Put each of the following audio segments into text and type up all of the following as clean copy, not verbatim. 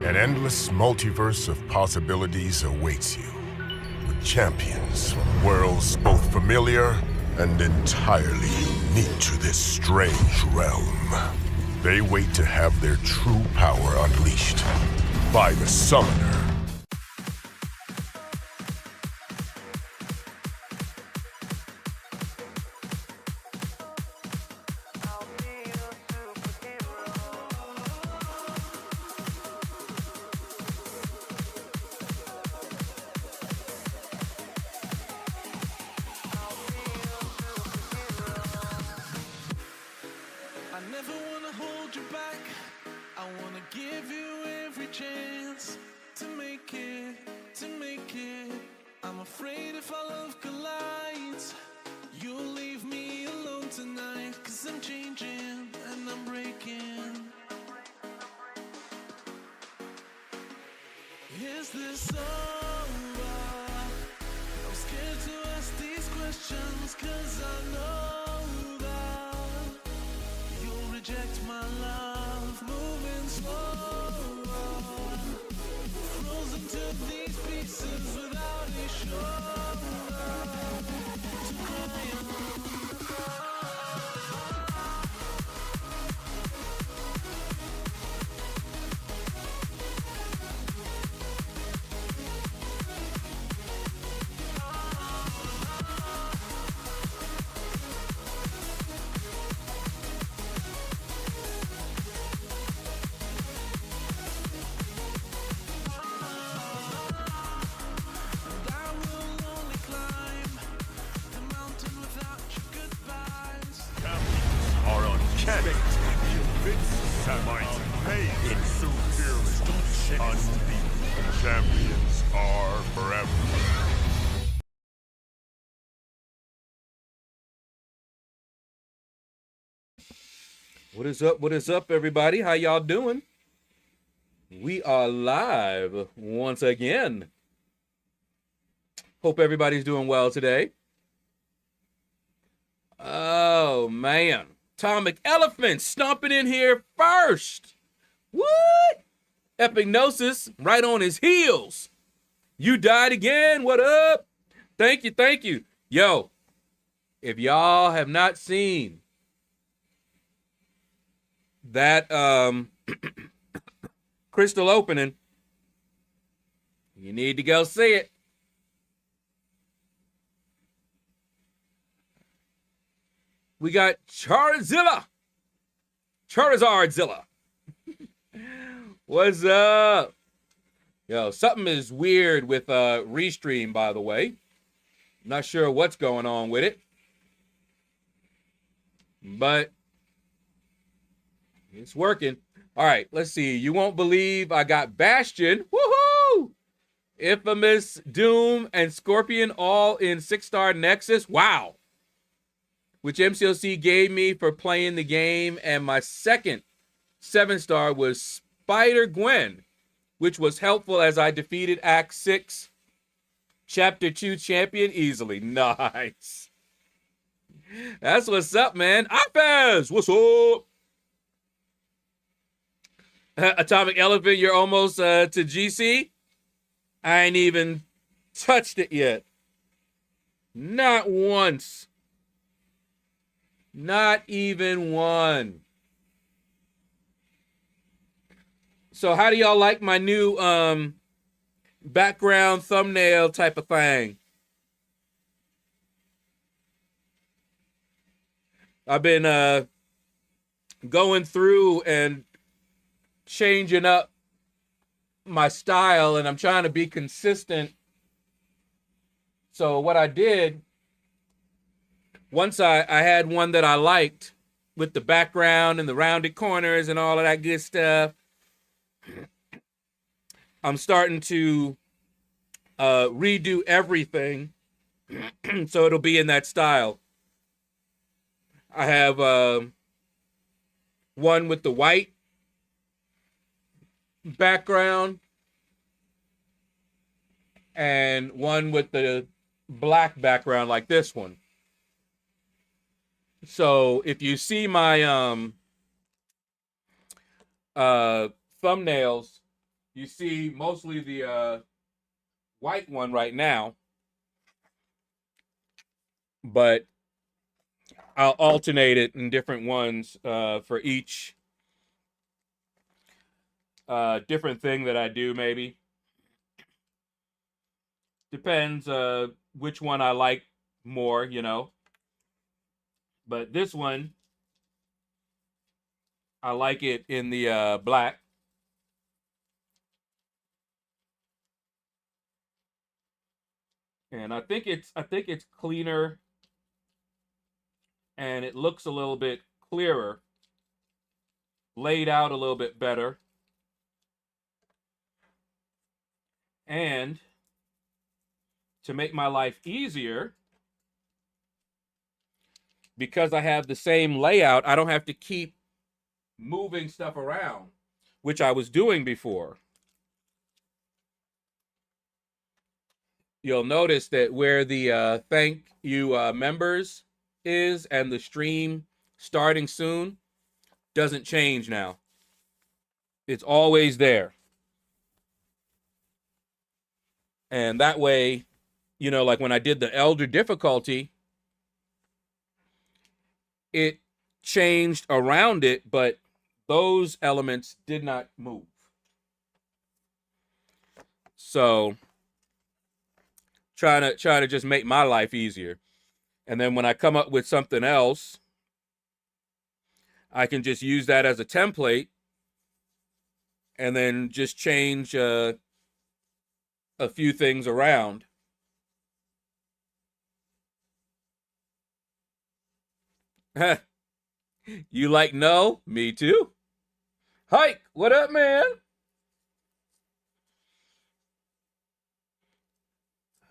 An endless multiverse of possibilities awaits you, with champions from worlds both familiar and entirely unique to this strange realm. They wait to have their true power unleashed by the Summoner. Champions are forever. What is up, everybody? How y'all doing? We are live once again. Hope everybody's doing well today. Oh, man. Atomic Elephant stomping in here first. What? Epignosis right on his heels. You died again. What up? Thank you, thank you. Yo, if y'all have not seen that crystal opening, you need to go see it. We got Charizilla. What's up? Yo, something is weird with Restream, by the way. Not sure what's going on with it, but it's working. All right, let's see. You won't believe I got Bastion. Woohoo! Infamous, Doom, and Scorpion all in 6-star Nexus. Wow. Which MCLC gave me for playing the game. And my second 7-star was Spider-Gwen, which was helpful as I defeated Act 6 Chapter 2 champion easily. Nice. That's what's up, man. App Azz, what's up? Atomic Elephant, you're almost to GC. I ain't even touched it yet. Not once. Not even one. So how do y'all like my new background thumbnail type of thing? I've been going through and changing up my style, and I'm trying to be consistent. So what I did, once I had one that I liked with the background and the rounded corners and all of that good stuff, I'm starting to redo everything so it'll be in that style. I have one with the white background and one with the black background like this one. So if you see my thumbnails, You see mostly the white one right now, but I'll alternate it in different ones for each different thing that I do, maybe. Depends which one I like more, you know. But this one, I like it in the black. And I think it's cleaner and it looks a little bit clearer, laid out a little bit better. And to make my life easier, because I have the same layout, I don't have to keep moving stuff around, which I was doing before. You'll notice that where the thank you members is and the stream starting soon doesn't change now. It's always there. And that way, you know, like when I did the elder difficulty, it changed around it, but those elements did not move. So trying to just make my life easier. And then when I come up with something else, I can just use that as a template and then just change a few things around. You like no? Me too. Hike, what up, man?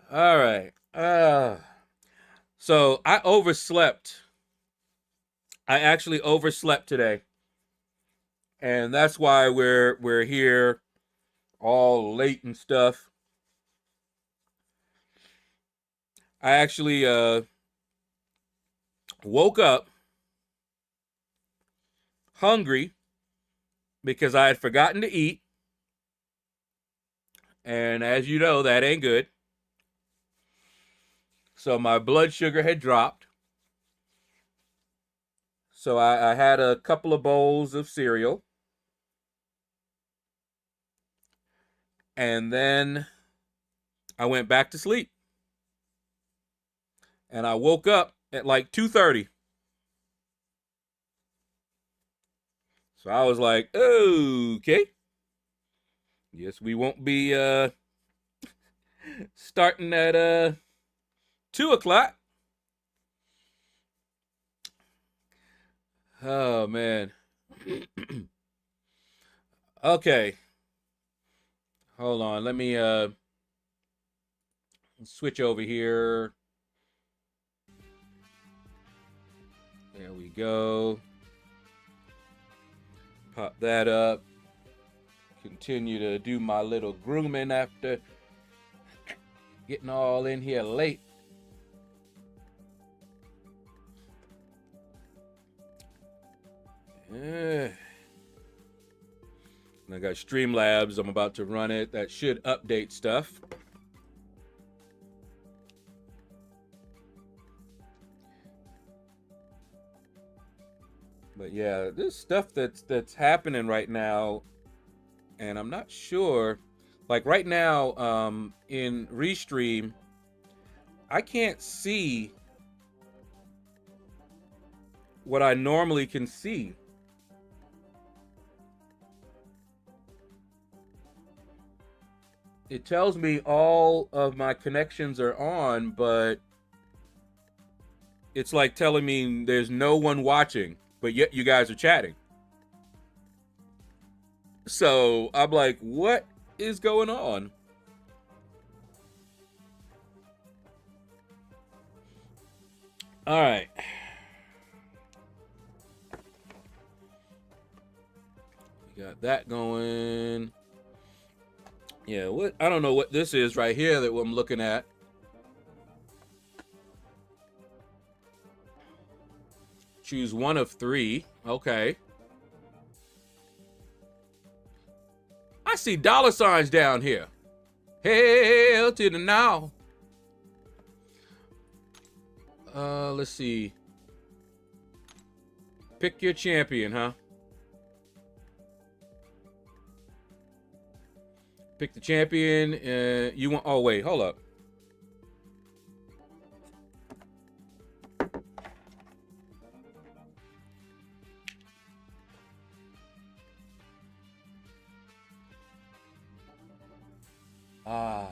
All right. So I overslept. I actually overslept today. And that's why we're here all late and stuff. I actually woke up hungry because I had forgotten to eat. And as you know, that ain't good. So my blood sugar had dropped. So I had a couple of bowls of cereal. And then I went back to sleep. And I woke up at like 2:30. So I was like, okay. Yes, we won't be starting at 2 o'clock. Oh, man. Okay. Hold on. Let me switch over here. There we go. Pop that up. Continue to do my little grooming after getting all in here late. And I got Streamlabs. I'm about to run it. That should update stuff. But yeah, this stuff that's happening right now, and I'm not sure. Like right now, in Restream, I can't see what I normally can see. It tells me all of my connections are on, but it's like telling me there's no one watching, but yet you guys are chatting. So I'm like, what is going on? All right. We got that going. Yeah, what? I don't know what this is right here that I'm looking at. Choose one of 3. Okay. I see dollar signs down here. Hell to the now. Let's see. Pick your champion, huh? Pick the champion. You want? Oh wait, hold up. Ah.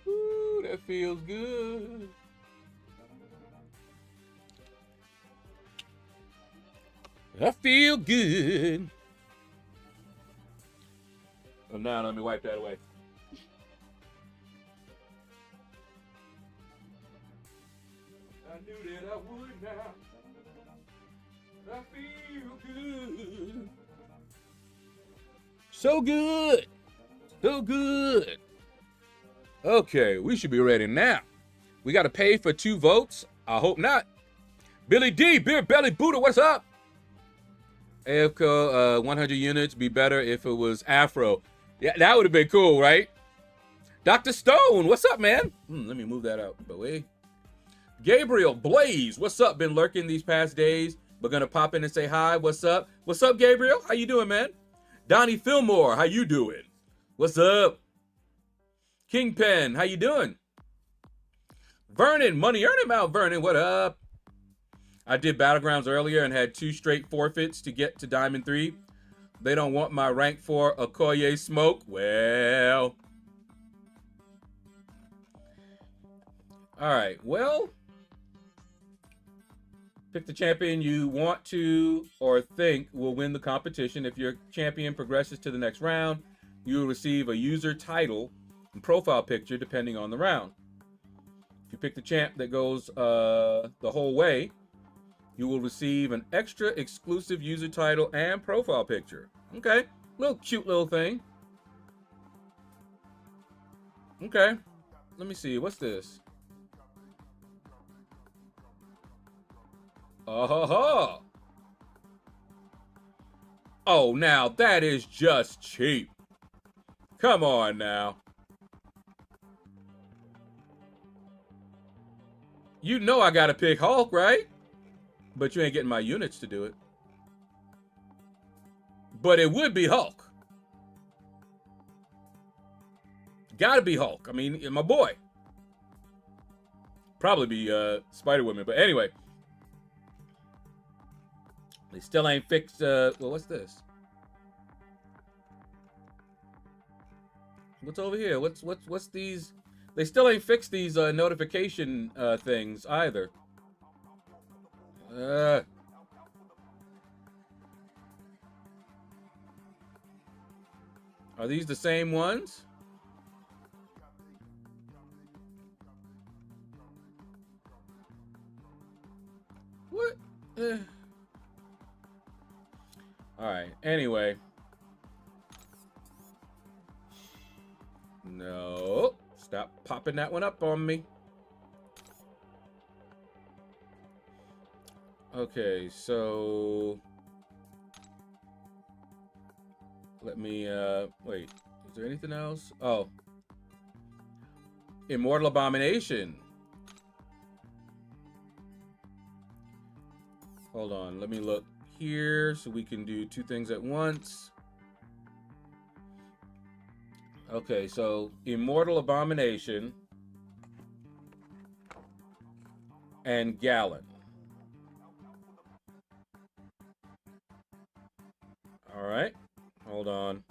Ooh, that feels good. I feel good. Oh, now let me wipe that away. I knew that I would now. I feel good. So good. So good. Okay, we should be ready now. We got to pay for 2 votes. I hope not. Billy D, Beer Belly Buddha, what's up? AFCO, 100 units. Be better if it was Afro. Yeah, that would have been cool, right? Dr. Stone, what's up, man? Let me move that out. But wait. Gabriel Blaze, what's up? Been lurking these past days, but gonna pop in and say hi. What's up? What's up, Gabriel? How you doing, man? Donnie Fillmore, how you doing? What's up? Kingpin, how you doing? Vernon, Money Earning Mount Vernon, what up? I did Battlegrounds earlier and had 2 straight forfeits to get to Diamond 3. They don't want my rank 4 Okoye smoke. Well. All right, well. Pick the champion you want to or think will win the competition. If your champion progresses to the next round, you will receive a user title and profile picture depending on the round. If you pick the champ that goes the whole way, you will receive an extra exclusive user title and profile picture. Okay, little cute little thing. Okay, let me see, what's this? Oh, oh, now that is just cheap. Come on now. You know I gotta pick Hulk, right? But you ain't getting my units to do it. But it would be Hulk. Gotta be Hulk. I mean, my boy. Probably be Spider-Woman, but anyway. They still ain't fixed, well, what's this? What's over here? What's these? They still ain't fixed these notification things either. Are these the same ones? What? All right. Anyway. No. Stop popping that one up on me. Okay, so let me wait. Is there anything else? Oh. Immortal Abomination. Hold on, let me look here so we can do 2 things at once. Okay, so Immortal Abomination and Gallon. All right, hold on.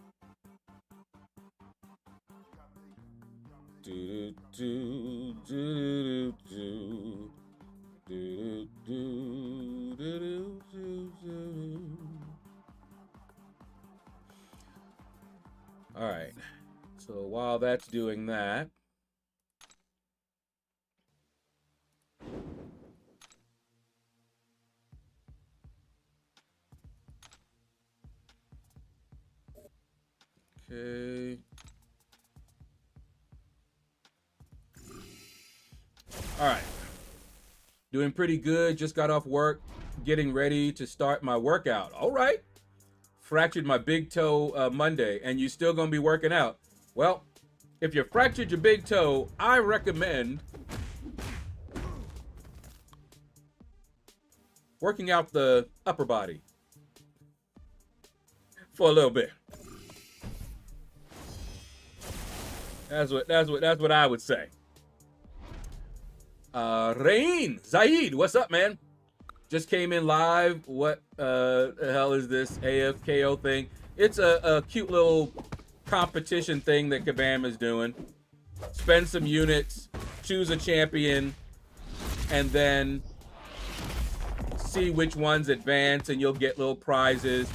Do do do do do do do do do. All right. So while that's doing that, okay. All right. Doing pretty good. Just got off work, getting ready to start my workout. All right. fractured my big toe Monday, and you still gonna be working out. Well, if you fractured your big toe, I recommend working out the upper body for a little bit. That's what I would say. Rain Zaid, what's up, man? Just came in live. What the hell is this AFKO thing? It's a cute little competition thing that Kabam is doing. Spend some units, choose a champion, and then see which ones advance, and you'll get little prizes.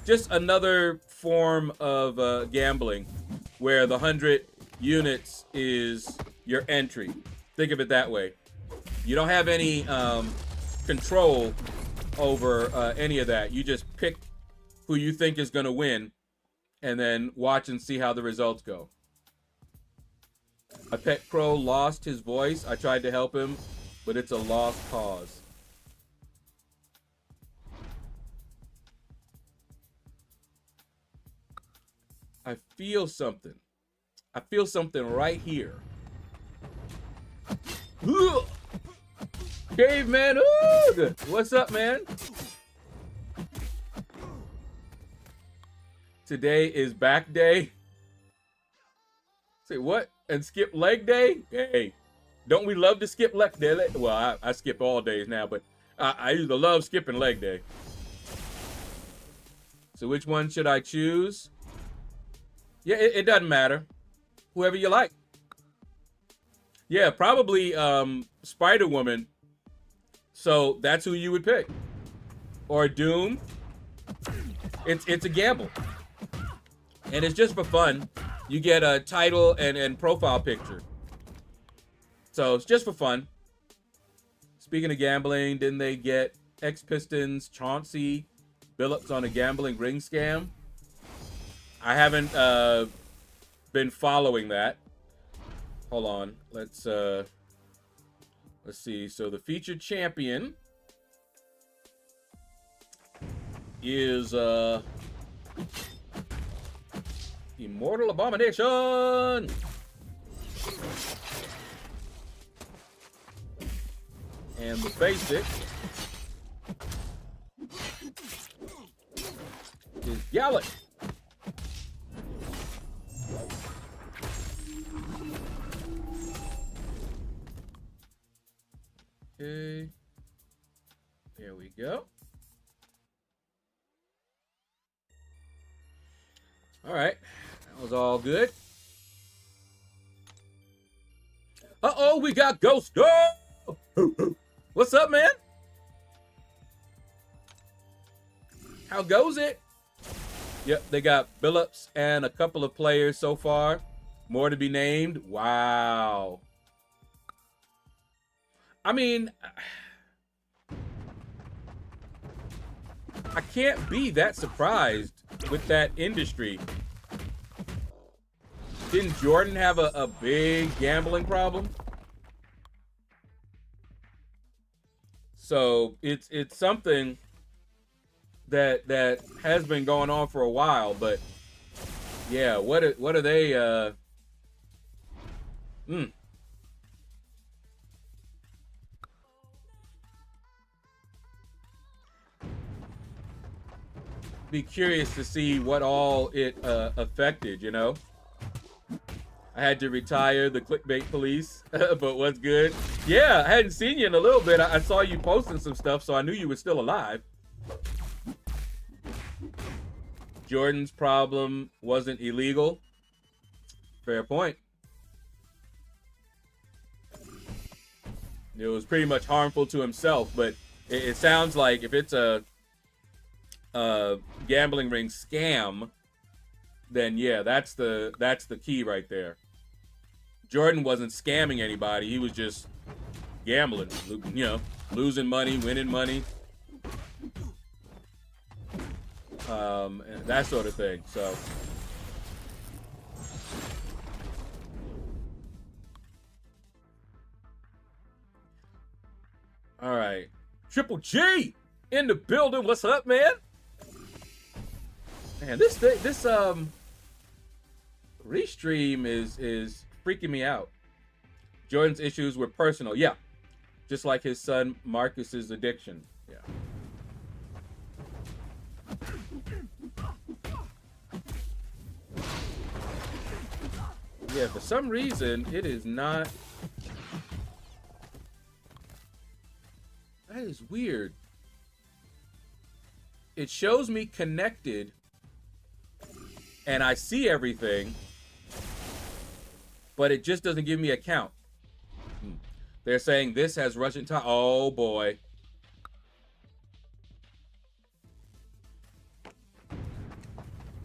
Just another form of gambling where the 100 units is your entry. Think of it that way. You don't have any control over any of that. You just pick who you think is going to win and then watch and see how the results go. My pet crow lost his voice. I tried to help him, but it's a lost cause. I feel something. I feel something right here. Ugh. Caveman, ugh. What's up, man? Today is back day. Say what? And skip leg day? Hey, don't we love to skip leg day? Well, I skip all days now, but I used to love skipping leg day. So which one should I choose? Yeah, it doesn't matter. Whoever you like. Yeah, probably Spider-Woman. So that's who you would pick. Or Doom. It's a gamble. And it's just for fun. You get a title and profile picture. So it's just for fun. Speaking of gambling, didn't they get ex-Pistons Chauncey Billups on a gambling ring scam? I haven't been following that. Hold on. Let's see. So the featured champion is Immortal Abomination. And the basic is Gallic. Okay. There we go. All right. That was all good. Uh-oh, we got Ghost. Oh! What's up, man? How goes it? Yep, they got Billups and a couple of players so far. More to be named. Wow. I mean, I can't be that surprised with that industry. Didn't Jordan have a big gambling problem? So it's something that has been going on for a while, but yeah, what are they Be curious to see what all it affected, you know. I had to retire the clickbait police, but what's good? Yeah, I hadn't seen you in a little bit. I saw you posting some stuff, so I knew you were still alive. Jordan's problem wasn't illegal. Fair point. It was pretty much harmful to himself, but it sounds like if it's a gambling ring scam, then yeah, that's the key right there. Jordan wasn't scamming anybody. He was just gambling, you know, losing money, winning money, and that sort of thing. So all right, Triple G in the building. What's up, man? Man, this restream is freaking me out. Jordan's issues were personal. Yeah. Just like his son Marcus's addiction. Yeah. Yeah, for some reason, it is not. That is weird. It shows me connected, and I see everything, but it just doesn't give me a count. They're saying this has Russian time. Oh, boy.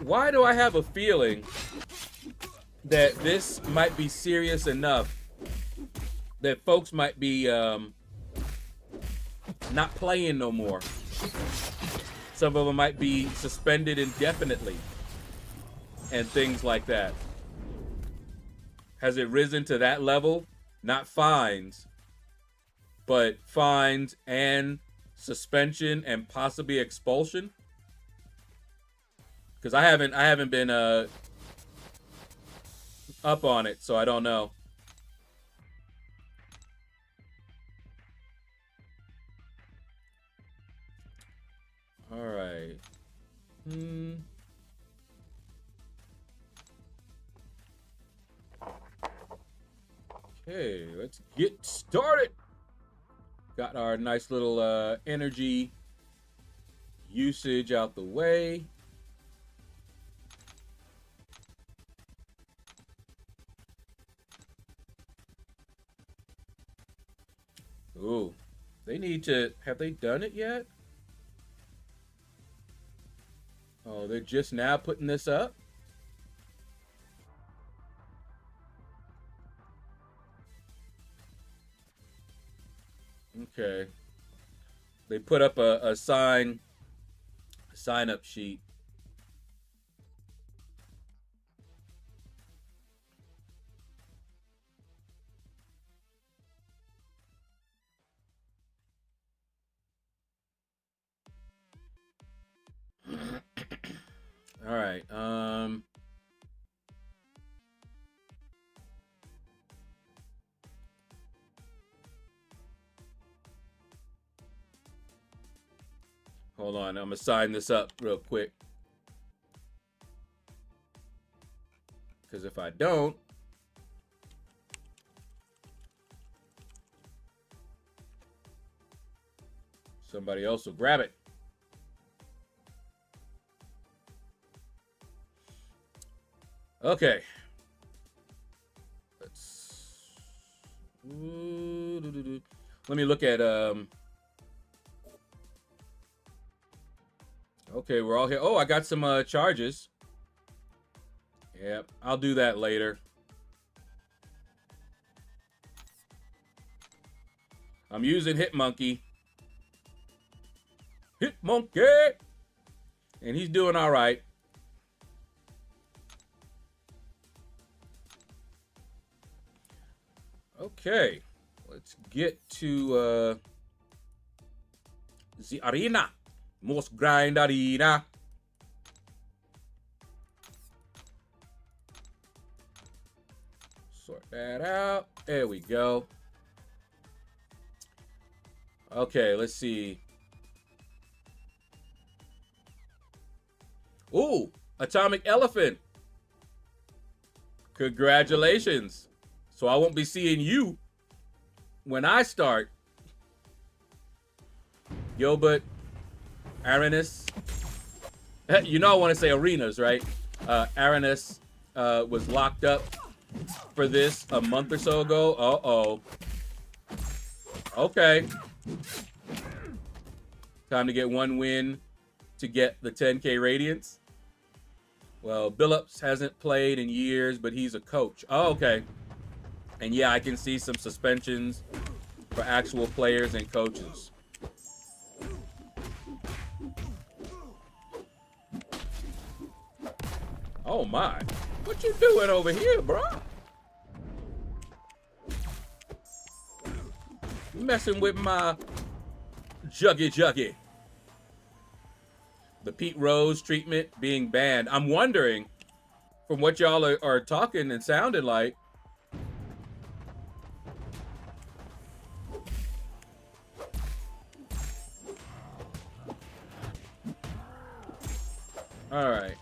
Why do I have a feeling that this might be serious enough that folks might be not playing no more? Some of them might be suspended indefinitely and things like that. Has it risen to that level? Not fines, but fines and suspension and possibly expulsion? Because I haven't been up on it, so I don't know. All right. Okay, let's get started. Got our nice little energy usage out the way. Ooh, they need to, have they done it yet? Oh, they're just now putting this up? Okay. They put up a sign-up sheet. All right. Hold on, I'm gonna sign this up real quick. Because if I don't, somebody else will grab it. Okay. Let me look at okay, we're all here. Oh, I got some charges. Yep, I'll do that later. I'm using Hitmonkey. Hitmonkey! And he's doing all right. Okay, let's get to the arena. Most grind arena. Sort that out. There we go. Okay, let's see. Ooh, Atomic Elephant. Congratulations. So I won't be seeing you when I start. Gilbert, Arenas. You know I want to say arenas, right? Arenas was locked up for this a month or so ago. Uh-oh. Okay. Time to get one win to get the 10K Radiance. Well, Billups hasn't played in years, but he's a coach. Oh, okay. And yeah, I can see some suspensions for actual players and coaches. Oh my. What you doing over here, bro? You messing with my juggy. the Pete Rose treatment being banned. I'm wondering, from what y'all are talking and sounding like, all right.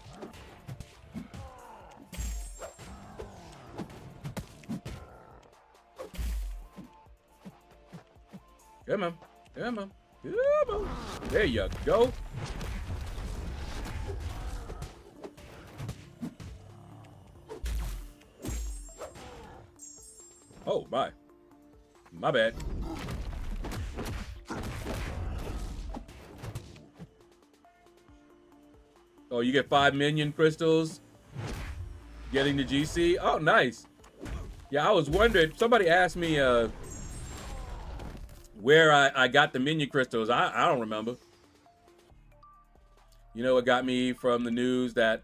Come on. Come on. Come on. There you go. Oh, my. My bad. Oh, you get 5 minion crystals getting the GC? Oh, nice. Yeah, I was wondering. Somebody asked me where I got the minion crystals. I don't remember. You know what got me from the news? That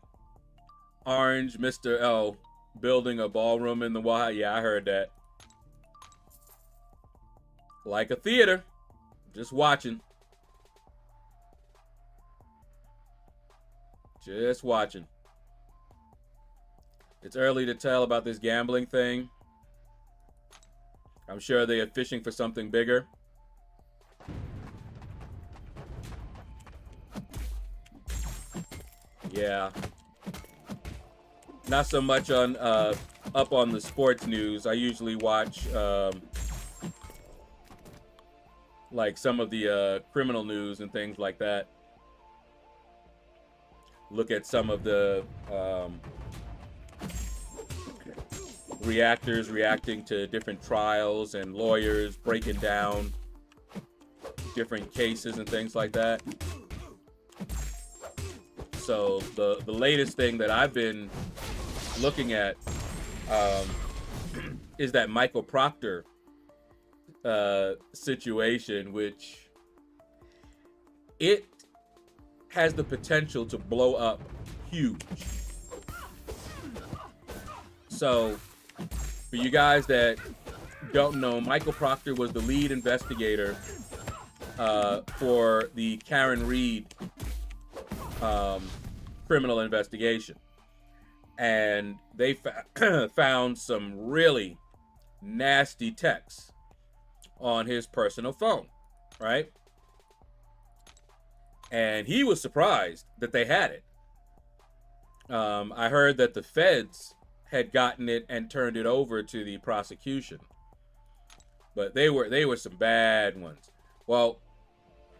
Orange Mr. L building a ballroom in the wild. Yeah, I heard that. Like a theater. Just watching. Just watching. It's early to tell about this gambling thing. I'm sure they are fishing for something bigger. Yeah. Not so much on up on the sports news. I usually watch like some of the criminal news and things like that. Look at some of the reactors reacting to different trials and lawyers breaking down different cases and things like that. So the latest thing that I've been looking at is that Michael Proctor situation, which it has the potential to blow up huge. So for you guys that don't know, Michael Proctor was the lead investigator for the Karen Reed criminal investigation. And they found some really nasty texts on his personal phone, right? And he was surprised that they had it. I heard that the feds had gotten it and turned it over to the prosecution, but they were some bad ones. Well,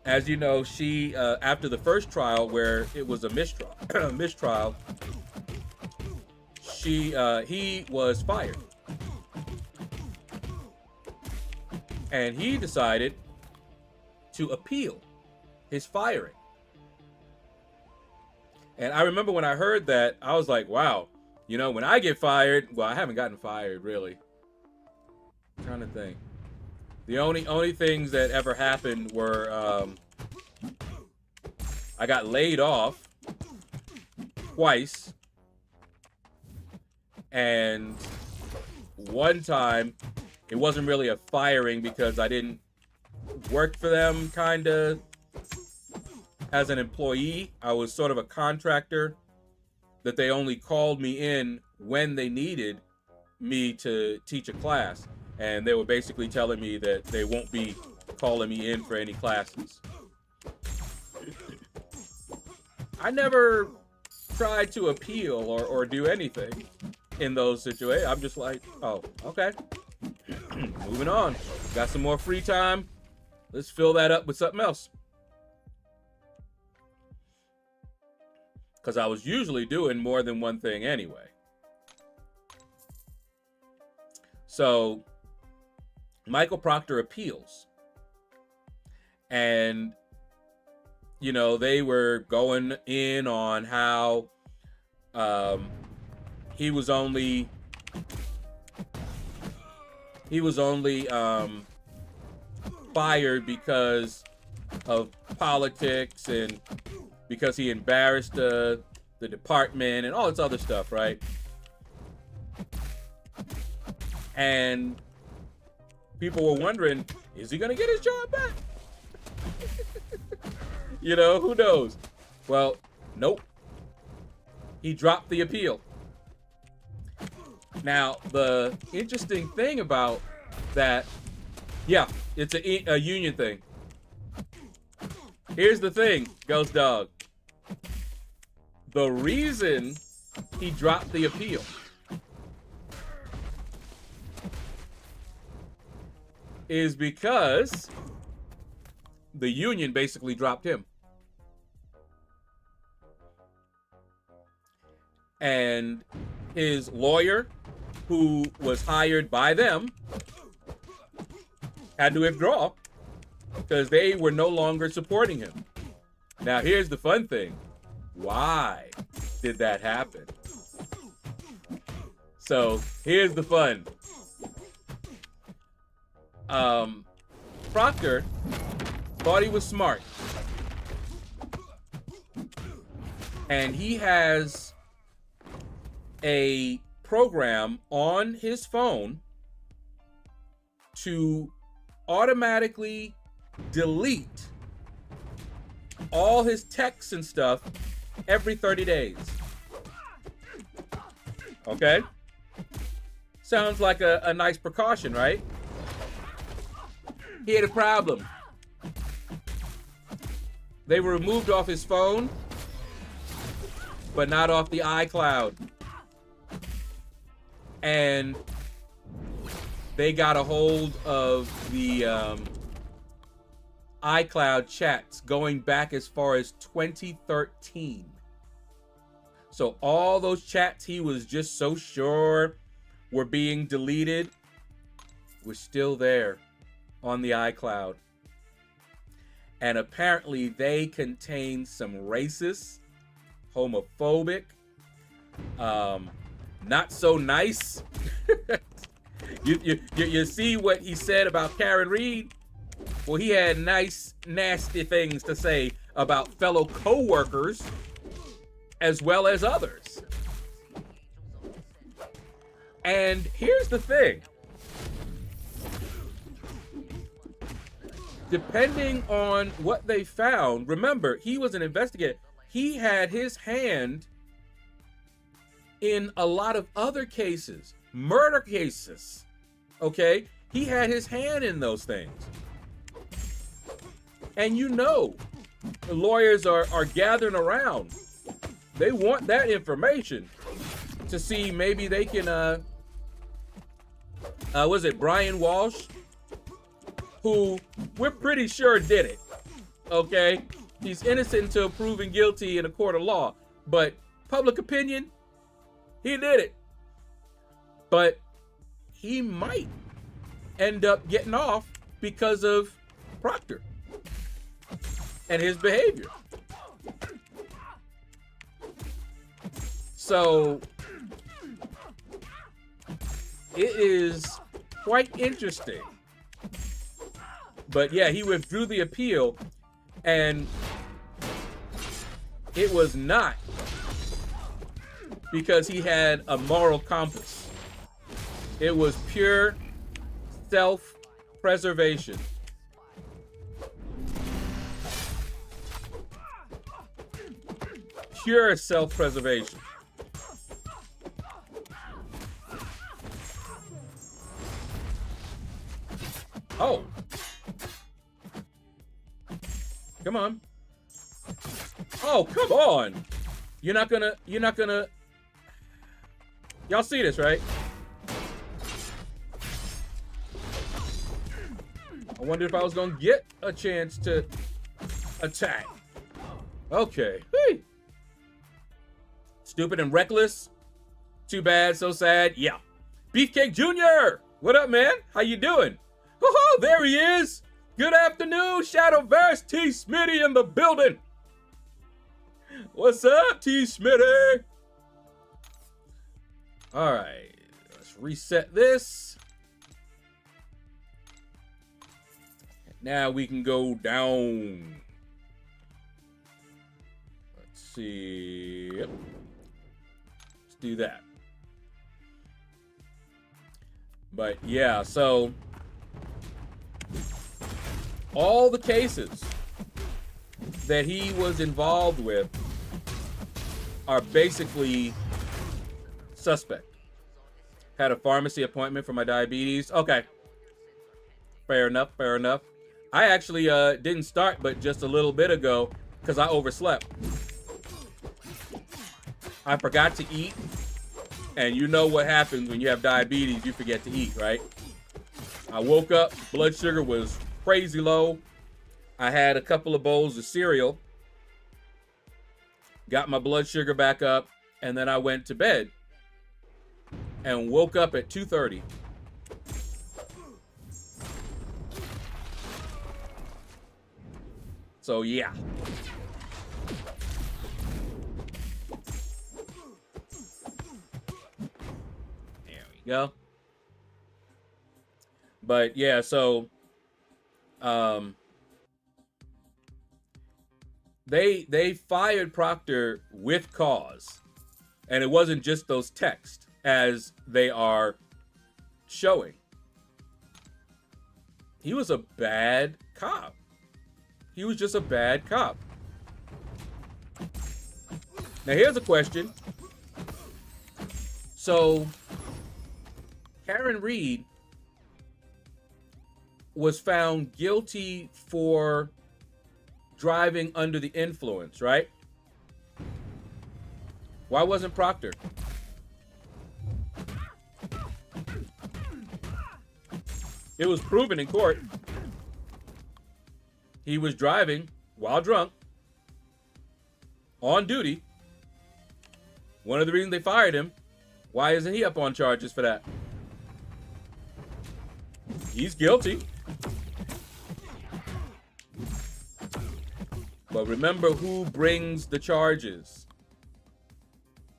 as you know, she after the first trial where it was a mistrial, he was fired, and he decided to appeal his firing. And I remember when I heard that, I was like, wow, you know, when I get fired, well, I haven't gotten fired, really. I'm trying to think. The only things that ever happened were I got laid off twice. And one time, it wasn't really a firing because I didn't work for them, kind of, as an employee. I was sort of a contractor that they only called me in when they needed me to teach a class. And they were basically telling me that they won't be calling me in for any classes. I never tried to appeal or do anything in those situations. I'm just like, oh, okay. Moving on. Got some more free time. Let's fill that up with something else. Because I was usually doing more than one thing anyway. So Michael Proctor appeals. And, you know, they were going in on how he was only fired because of politics and because he embarrassed the department and all this other stuff, right? And people were wondering, is he gonna get his job back? You know, who knows? Well, nope. He dropped the appeal. Now, the interesting thing about that, yeah, it's a union thing. Here's the thing, Ghost Dog. The reason he dropped the appeal is because the union basically dropped him. And his lawyer, who was hired by them, had to withdraw because they were no longer supporting him. Now, here's the fun thing. Why did that happen? So, here's the fun. Proctor thought he was smart. And he has a program on his phone to automatically delete all his texts and stuff every 30 days. Okay? Sounds like a nice precaution, right? He had a problem. They were removed off his phone, but not off the iCloud. And they got a hold of the iCloud chats going back as far as 2013. So all those chats he was just so sure were being deleted were still there on the iCloud. And apparently they contain some racist, homophobic, not so nice. You see what he said about Karen Reed? Well, he had nice, nasty things to say about fellow co-workers as well as others. And here's the thing. Depending on what they found, remember, he was an investigator. He had his hand in a lot of other cases, murder cases, okay? He had his hand in those things. And you know, the lawyers are gathering around. They want that information to see maybe they can, was it Brian Walsh? Who we're pretty sure did it, okay? He's innocent until proven guilty in a court of law. But public opinion, he did it. But he might end up getting off because of Proctor and his behavior. So it is quite interesting. But yeah, he withdrew the appeal, and it was not because he had a moral compass. It was pure self-preservation. Pure self-preservation. Oh. Come on. Oh, come on. You're not gonna, y'all see this, right? I wonder if I was gonna get a chance to attack. Okay. Hey. Stupid and reckless. Too bad, so sad. Yeah. Beefcake Jr. What up, man? How you doing? Woohoo, there he is. Good afternoon, Shadowverse. T. Smitty in the building. What's up, T. Smitty? All right, let's reset this. Now we can go down. Let's see. Yep. Let's do that. But yeah, so all the cases that he was involved with are basically suspect. Had a pharmacy appointment for my diabetes. Okay. Fair enough, fair enough. I actually didn't start but just a little bit ago because I overslept. I forgot to eat. And you know what happens when you have diabetes, you forget to eat, right? I woke up, blood sugar was crazy low. I had a couple of bowls of cereal. Got my blood sugar back up, and then I went to bed. And woke up at 2:30. So yeah. Go. But yeah, so they fired Proctor with cause. And it wasn't just those texts as they are showing. He was a bad cop. He was just a bad cop. Now here's a question. So Karen Reed was found guilty for driving under the influence, right? Why wasn't Proctor? It was proven in court. He was driving while drunk, on duty. One of the reasons they fired him. Why isn't he up on charges for that? He's guilty. But remember who brings the charges.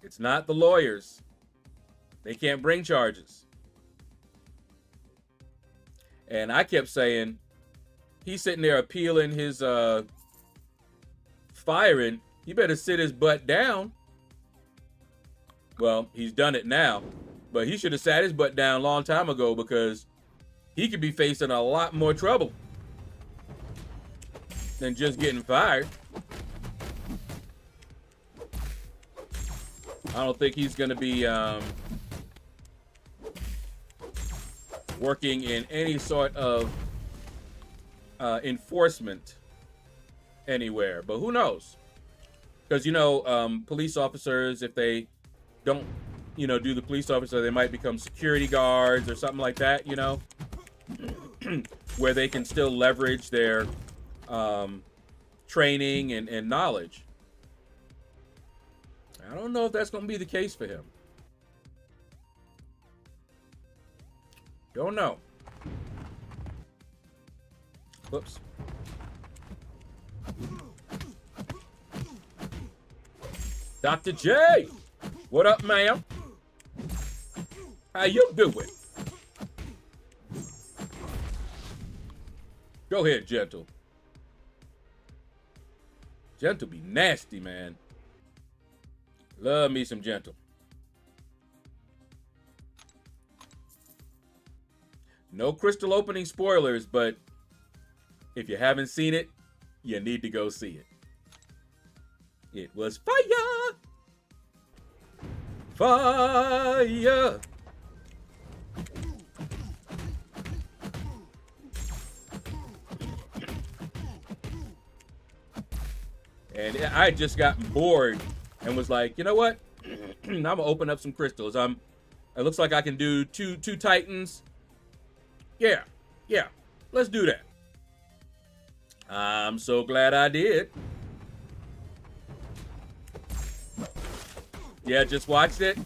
It's not the lawyers. They can't bring charges. And I kept saying, he's sitting there appealing his firing. He better sit his butt down. Well, he's done it now. But he should have sat his butt down a long time ago because he could be facing a lot more trouble than just getting fired. I don't think he's going to be working in any sort of enforcement anywhere. But who knows? Because, you know, police officers, if they don't, you know, do the police officer, they might become security guards or something like that, you know, where they can still leverage their training and knowledge. I don't know if that's going to be the case for him. Don't know. Whoops. Dr. J, what up, ma'am? How you doing? Go ahead, Gentle. Gentle be nasty, man. Love me some Gentle. No crystal opening spoilers, but if you haven't seen it, you need to go see it. It was fire! Fire! And I just got bored and was like, you know what? I'm gonna open up some crystals. It looks like I can do two Titans. Yeah, let's do that. I'm so glad I did. Yeah, just watched it.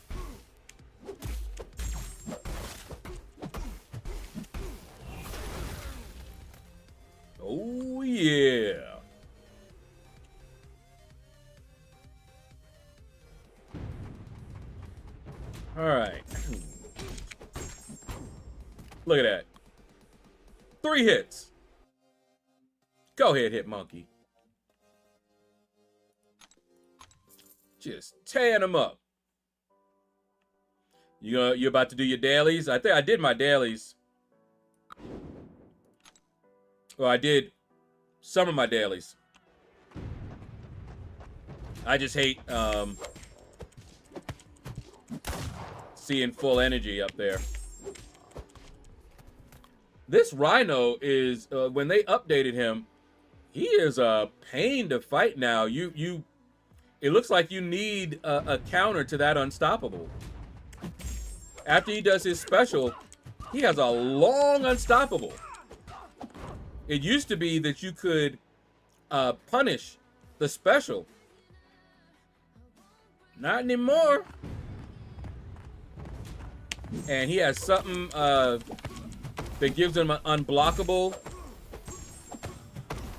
Oh, yeah. All right. Look at that. 3 hits. Go ahead, Hit Monkey. Just tearing them up. You about to do your dailies? I think I did my dailies. Well, I did some of my dailies. I just hate seeing full energy up there. This Rhino is, when they updated him, he is a pain to fight now. It looks like you need a counter to that unstoppable. After he does his special, he has a long unstoppable. It used to be that you could punish the special. Not anymore. And he has something that gives him an unblockable.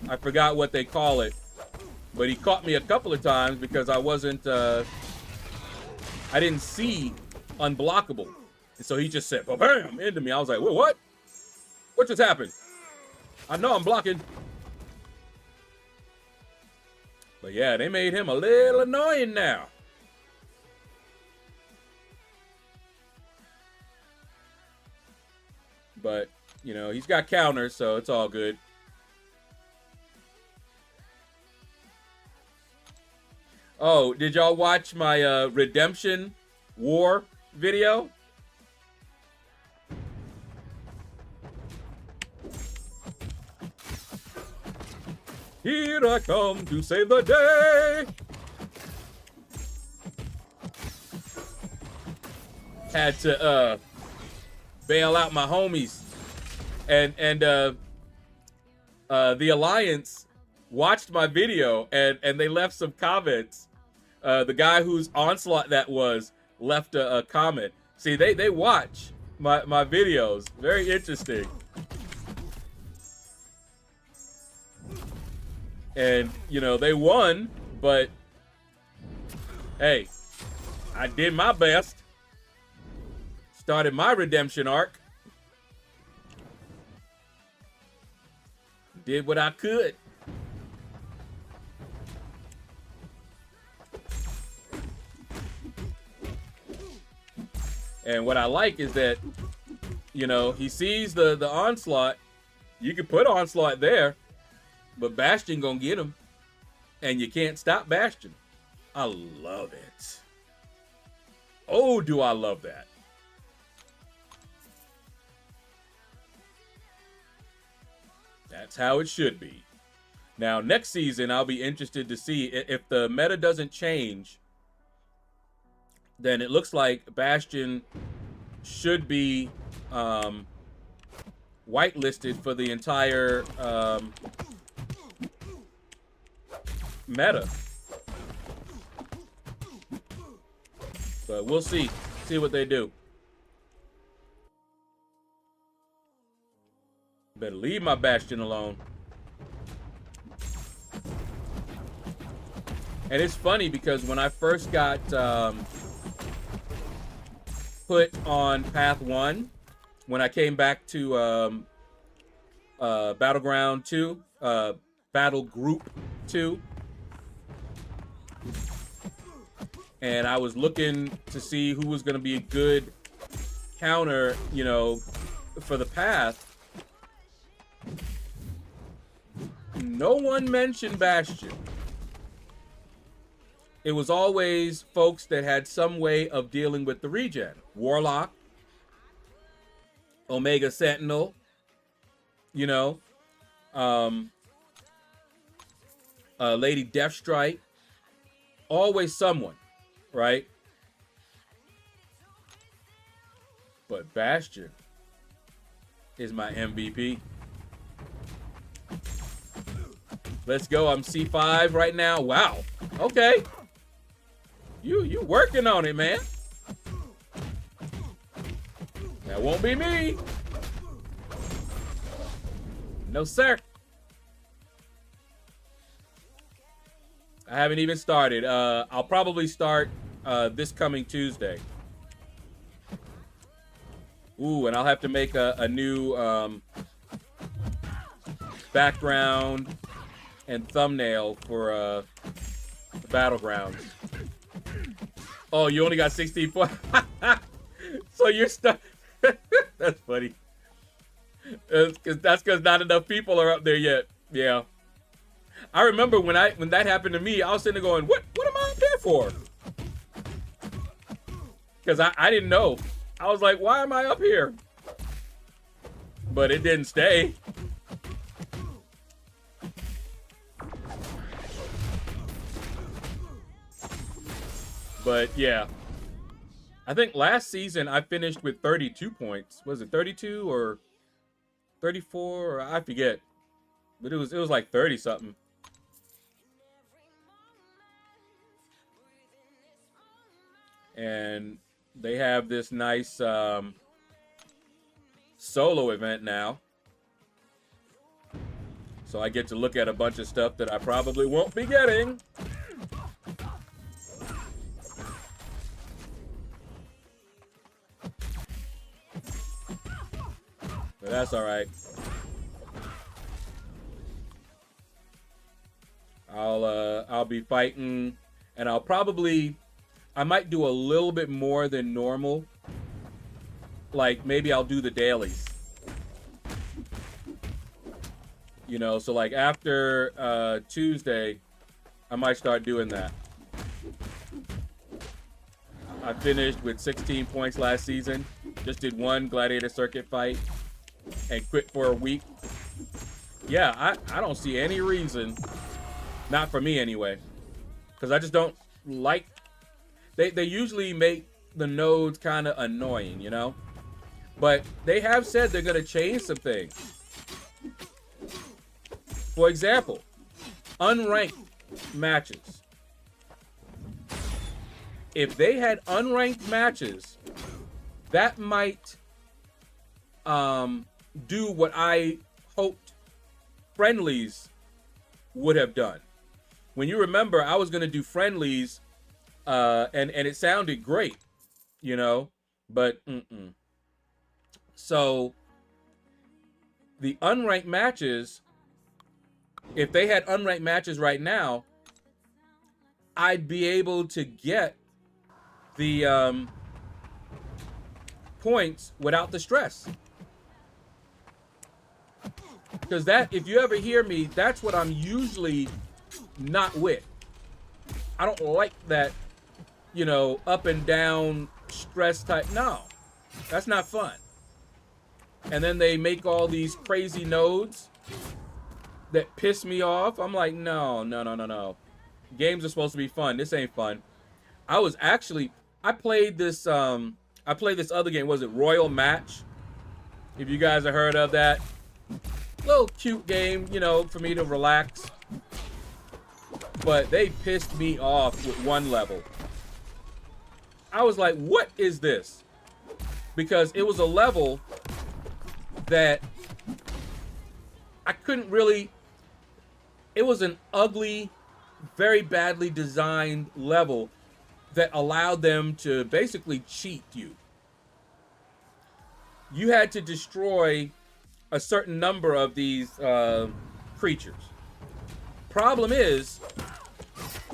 I forgot what they call it. But he caught me a couple of times because I wasn't, I didn't see unblockable. And so he just said, bam, into me. I was like, wait, what? What just happened? I know I'm blocking. But yeah, they made him a little annoying now. But, you know, he's got counters, so it's all good. Oh, did y'all watch my Redemption War video? Here I come to save the day. Had to bail out my homies, and the Alliance watched my video and they left some comments. The guy whose onslaught that was left a comment. See, they watch my videos. Very interesting. And, you know, they won, but hey, I did my best. Started my redemption arc. Did what I could. And what I like is that, you know, he sees the onslaught. You can put onslaught there, but Bastion gonna get him. And you can't stop Bastion. I love it. Oh, do I love that. That's how it should be. Now, next season, I'll be interested to see if the meta doesn't change. Then it looks like Bastion should be whitelisted for the entire meta. But we'll see what they do. Better leave my Bastion alone. And it's funny because when I first got put on Path 1, when I came back to Battleground 2, Battle Group 2, and I was looking to see who was going to be a good counter, you know, for the Path. No one mentioned Bastion. It was always folks that had some way of dealing with the regen. Warlock, Omega Sentinel, you know, Lady Deathstrike. Always someone, right? But Bastion is my MVP. Let's go. I'm C5 right now. Wow. Okay. You working on it, man. That won't be me. No, sir. I haven't even started. I'll probably start this coming Tuesday. Ooh, and I'll have to make a new background and thumbnail for the Battlegrounds. Oh, you only got 16 points. So you're stuck. That's funny. That's because not enough people are up there yet. Yeah. I remember when that happened to me, I was sitting there going, what am there for? Because I didn't know. I was like, why am I up here? But it didn't stay. But yeah. I think last season I finished with 32 points. Was it 32 or 34? Or I forget. But it was like 30 something. And they have this nice solo event now. So I get to look at a bunch of stuff that I probably won't be getting. But that's all right. I'll be fighting, and I might do a little bit more than normal. Like maybe I'll do the dailies. You know, so like after Tuesday, I might start doing that. I finished with 16 points last season. Just did one gladiator circuit fight and quit for a week. Yeah, I don't see any reason, not for me anyway, because I just don't like, they usually make the nodes kind of annoying, you know? But they have said they're going to change some things. For example, unranked matches. If they had unranked matches, that might do what I hoped friendlies would have done. When you remember, I was going to do friendlies, and it sounded great, you know, but So the unranked matches, if they had unranked matches right now, I'd be able to get the points without the stress. Because that, if you ever hear me, that's what I'm usually not with. I don't like that, you know, up and down stress type. No, that's not fun. And then they make all these crazy nodes that piss me off. I'm like, no. Games are supposed to be fun. This ain't fun. I played this other game. Was it Royal Match? If you guys have heard of that. Little cute game, you know, for me to relax. But they pissed me off with one level. I was like, what is this? Because it was a level that I couldn't really, it was an ugly, very badly designed level that allowed them to basically cheat you. You had to destroy a certain number of these creatures. Problem is,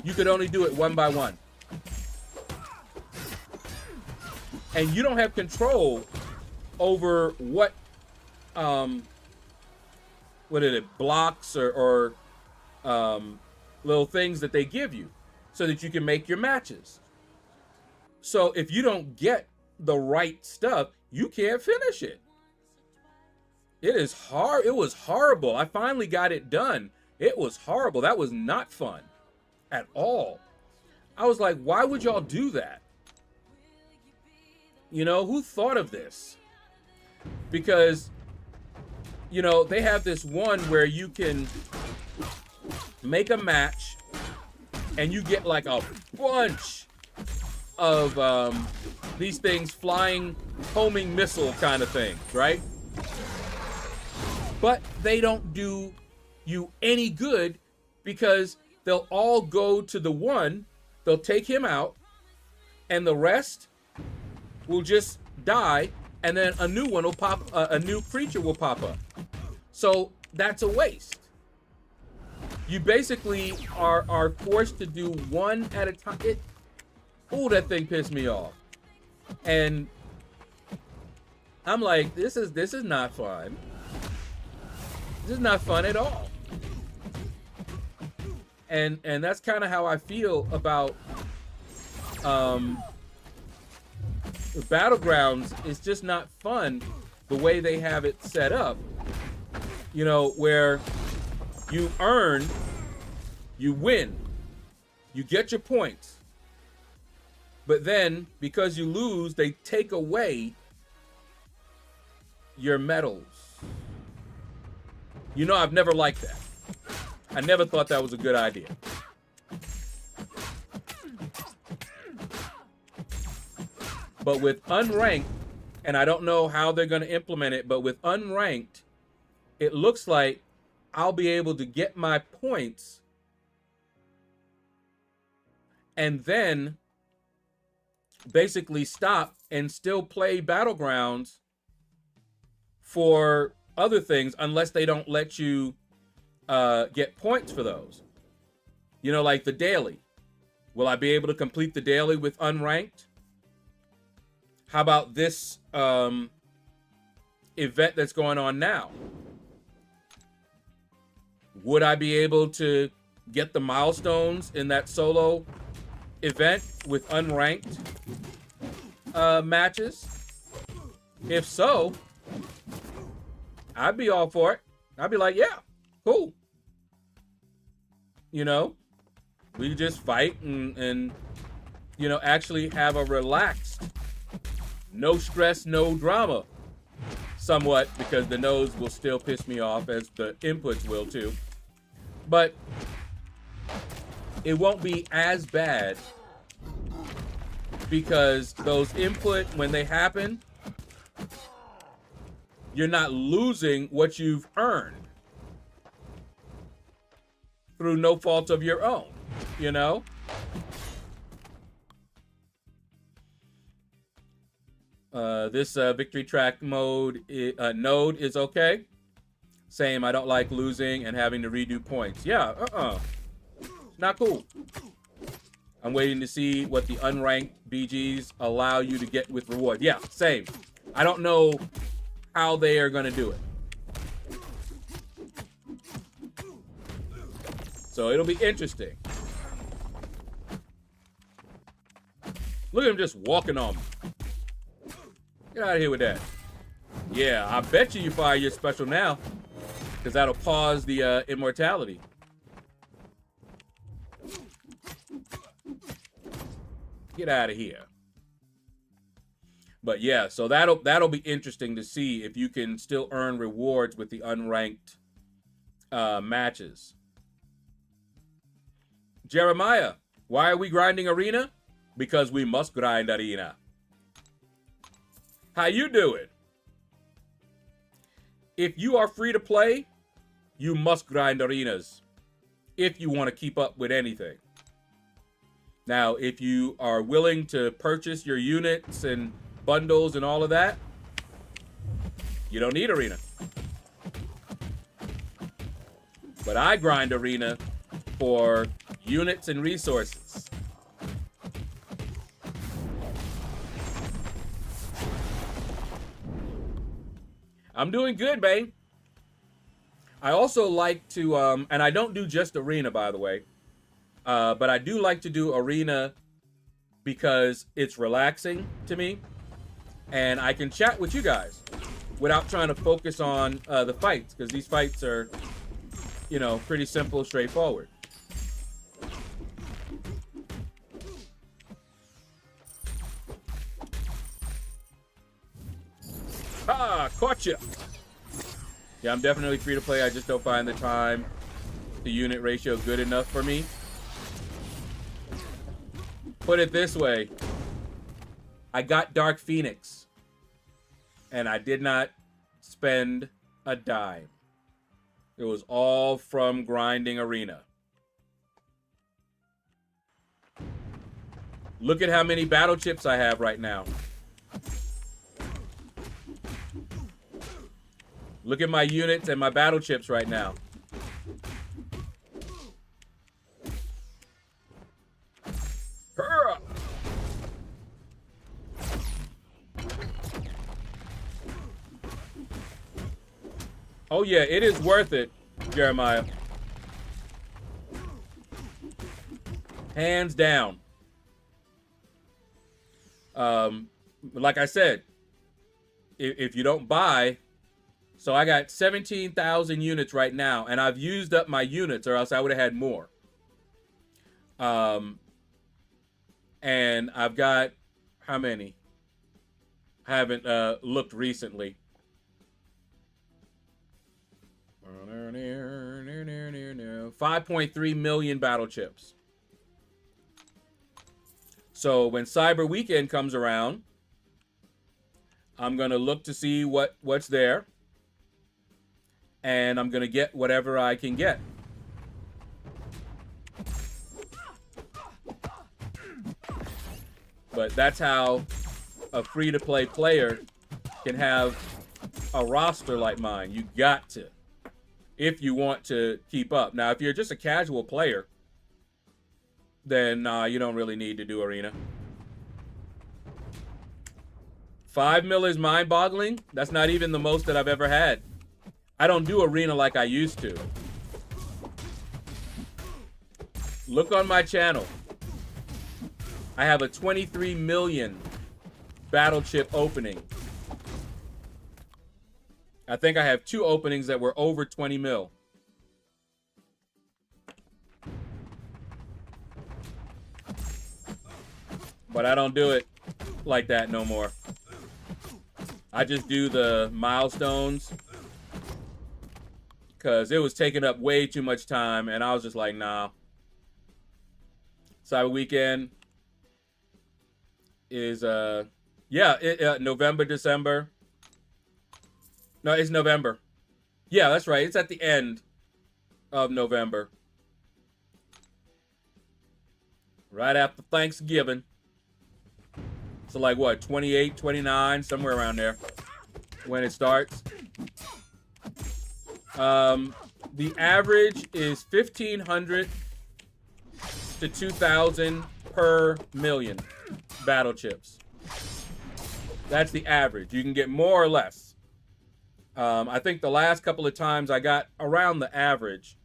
you could only do it one by one. And you don't have control over what blocks or little things that they give you so that you can make your matches. So if you don't get the right stuff, you can't finish it. It is hard. It was horrible. I finally got it done. It was horrible. That was not fun at all. I was like, why would y'all do that? You know, who thought of this? Because, you know, they have this one where you can make a match and you get like a bunch of these things flying, homing missile kind of things, right? But they don't do you any good because they'll all go to the one, they'll take him out, and the rest will just die, and then a new one will pop, a new creature will pop up. So that's a waste. You basically are forced to do one at a time. Ooh, that thing pissed me off. And I'm like, this is not fun. This is not fun at all. And that's kind of how I feel about Battlegrounds is just not fun the way they have it set up. You know, where you earn, you win, you get your points, but then because you lose, they take away your medals. You know, I've never liked that. I never thought that was a good idea. But with unranked, and I don't know how they're going to implement it, but with unranked, it looks like I'll be able to get my points and then basically stop and still play Battlegrounds for other things unless they don't let you get points for those. You know, like the daily. Will I be able to complete the daily with unranked? How about this event that's going on now? Would I be able to get the milestones in that solo event with unranked matches? If so, I'd be all for it. I'd be like, yeah, cool. You know, we just fight and you know, actually have a relaxed, no stress, no drama, somewhat, because the nodes will still piss me off as the inputs will too. But it won't be as bad because those input, when they happen, you're not losing what you've earned through no fault of your own, you know? This victory track mode node is okay. Same, I don't like losing and having to redo points. Yeah, not cool. I'm waiting to see what the unranked BGs allow you to get with reward. Yeah, same. I don't know how they are going to do it. So it'll be interesting. Look at him just walking on me. Get out of here with that. Yeah, I bet you fire your special now, because that'll pause the immortality. Get out of here. But yeah, so that'll be interesting to see if you can still earn rewards with the unranked matches. Jeremiah, why are we grinding arena? Because we must grind arena. How you doing? If you are free to play, you must grind arenas if you want to keep up with anything. Now, if you are willing to purchase your units and bundles and all of that, you don't need arena. But I grind arena for units and resources. I'm doing good, babe. I also like to, and I don't do just arena, by the way, but I do like to do arena because it's relaxing to me, and I can chat with you guys without trying to focus on the fights, because these fights are, you know, pretty simple, straightforward. Ah, caught you. Yeah, I'm definitely free to play. I just don't find the time, the unit ratio good enough for me. Put it this way. I got Dark Phoenix, and I did not spend a dime. It was all from grinding arena. Look at how many battle chips I have right now. Look at my units and my battle chips right now. Hurrah! Oh yeah, it is worth it, Jeremiah. Hands down. Like I said, if you don't buy, so I got 17,000 units right now, and I've used up my units, or else I would have had more. And I've got how many? I haven't looked recently. 5.3 million battle chips. So when Cyber Weekend comes around, I'm gonna look to see what's there, and I'm gonna get whatever I can get. But that's how a free-to-play player can have a roster like mine. You got to, if you want to keep up. Now, if you're just a casual player, then you don't really need to do arena. 5 mil is mind-boggling. That's not even the most that I've ever had. I don't do arena like I used to. Look on my channel. I have a 23 million battle chip opening. I think I have 2 openings that were over 20 mil. But I don't do it like that no more. I just do the milestones, because it was taking up way too much time, and I was just like, nah. Cyber Weekend is November, December. No, it's November. Yeah, that's right. It's at the end of November. Right after Thanksgiving. So like what, 28, 29, somewhere around there when it starts. The average is 1,500 to 2,000 per million battle chips. That's the average. You can get more or less. I think the last couple of times I got around the average.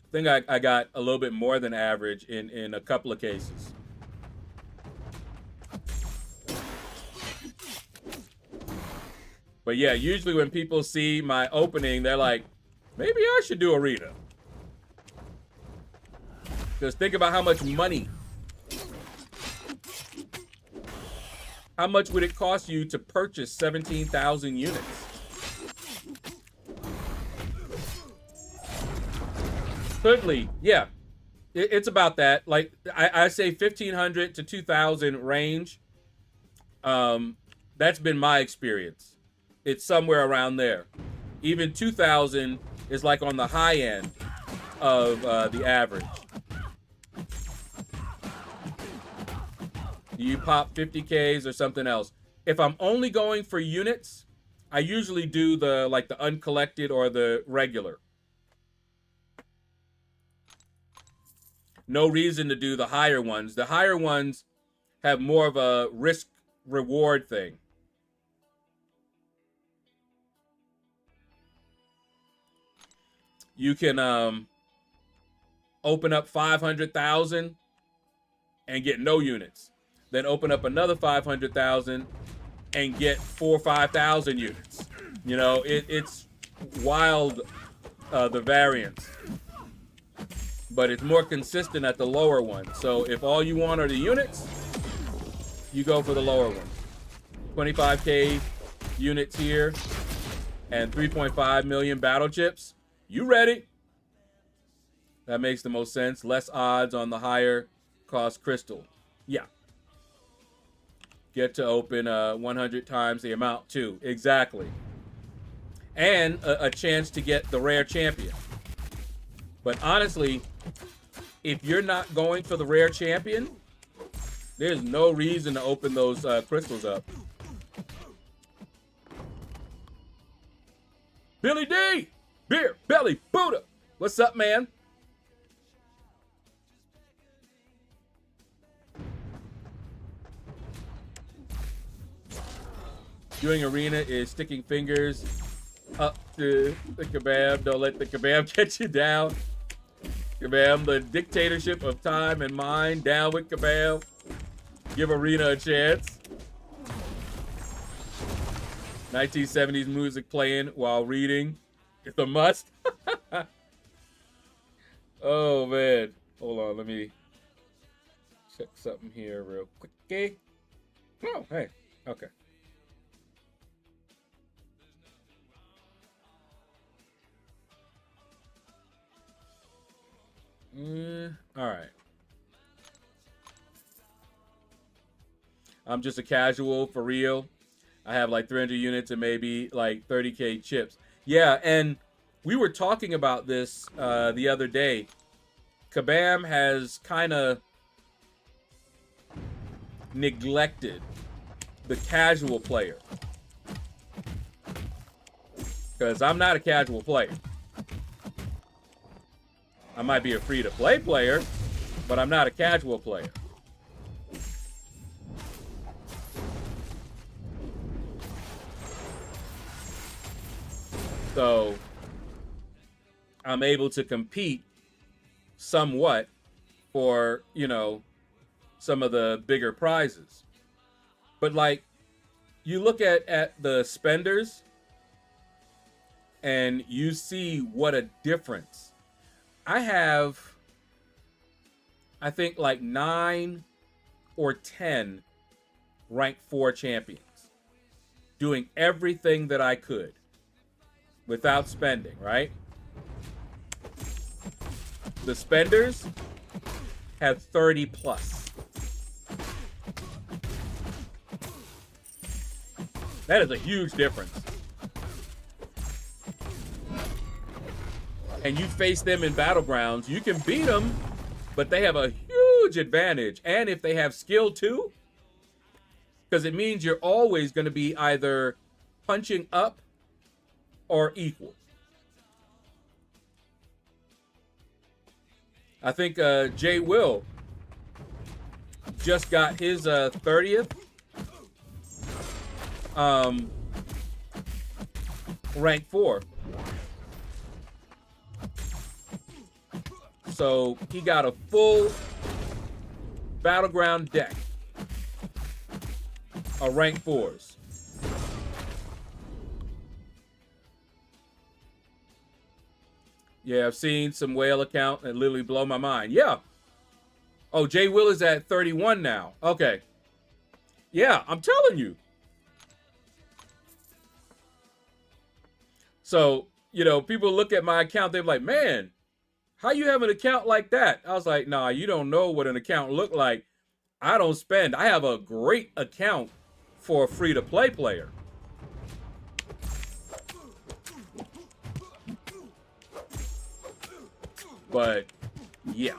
I think I got a little bit more than average in a couple of cases. But yeah, usually when people see my opening, they're like, maybe I should do arena. Because think about how much money. How much would it cost you to purchase 17,000 units? Thirdly, yeah, it's about that. Like I say 1,500 to 2,000 range. That's been my experience. It's somewhere around there. Even 2,000 is like on the high end of the average. Do you pop 50Ks or something else? If I'm only going for units, I usually do the uncollected or the regular. No reason to do the higher ones. The higher ones have more of a risk reward thing. You can open up 500,000 and get no units. Then open up another 500,000 and get 4,000 or 5,000 units. You know, it's wild, the variance. But it's more consistent at the lower one. So if all you want are the units, you go for the lower one. 25K units here and 3.5 million battle chips. You ready? That makes the most sense. Less odds on the higher cost crystal. Yeah. Get to open 100 times the amount too. Exactly. And a chance to get the rare champion. But honestly, if you're not going for the rare champion, there's no reason to open those crystals up. Billy D! Beer Belly Buddha! What's up, man? Doing arena is sticking fingers up to the kebab. Don't let the kebab get you down. Kebab, the dictatorship of time and mind. Down with kebab. Give Arena a chance. 1970s music playing while reading. It's a must. Oh, man. Hold on. Let me check something here real quick. Okay. Oh, hey. Okay. All right. I'm just a casual for real. I have like 300 units and maybe like 30K chips. Yeah, and we were talking about this the other day. Kabam has kind of neglected the casual player. Because I'm not a casual player. I might be a free-to-play player, but I'm not a casual player. So I'm able to compete somewhat for, you know, some of the bigger prizes. But like, you look at the spenders and you see what a difference. I have, I think like 9 or 10 rank 4 champions doing everything that I could without spending, right? The spenders have 30 plus. That is a huge difference. And you face them in battlegrounds, you can beat them, but they have a huge advantage. And if they have skill too, because it means you're always going to be either punching up or equal. I think Jay Will just got his 30th rank 4. So he got a full battleground deck of rank 4s. Yeah, I've seen some whale account that literally blow my mind. Yeah. Oh, Jay Will is at 31 now. Okay. Yeah, I'm telling you. So, you know, people look at my account, they're like, man, how you have an account like that? I was like, nah, you don't know what an account look like. I don't spend. I have a great account for a free-to-play player. But, yeah.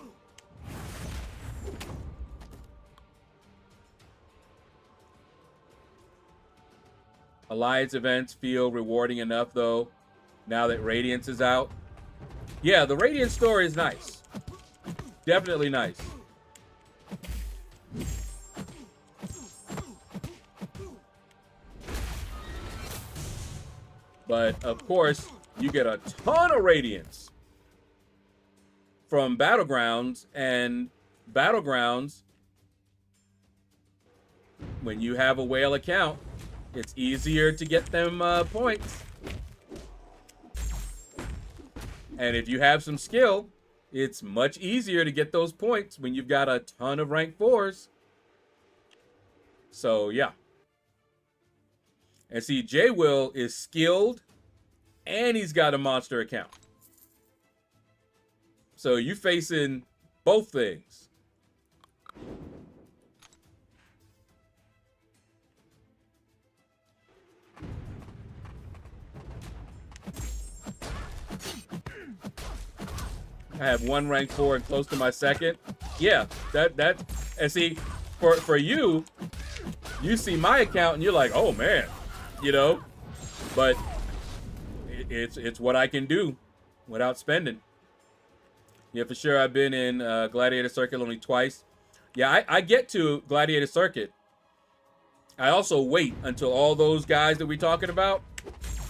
Alliance events feel rewarding enough, though, now that Radiance is out. Yeah, the Radiance story is nice. Definitely nice. But, of course, you get a ton of Radiance from Battlegrounds, and Battlegrounds, when you have a whale account, it's easier to get them points. And if you have some skill, it's much easier to get those points when you've got a ton of rank 4s. So, yeah. And see, J Will is skilled, and he's got a monster account. So you facing both things. I have 1 rank 4 and close to my second. Yeah, that and see, for you, you see my account and you're like, oh man, you know, but it's what I can do without spending. Yeah, for sure. I've been in Gladiator Circuit only twice. Yeah, I get to Gladiator Circuit. I also wait until all those guys that we're talking about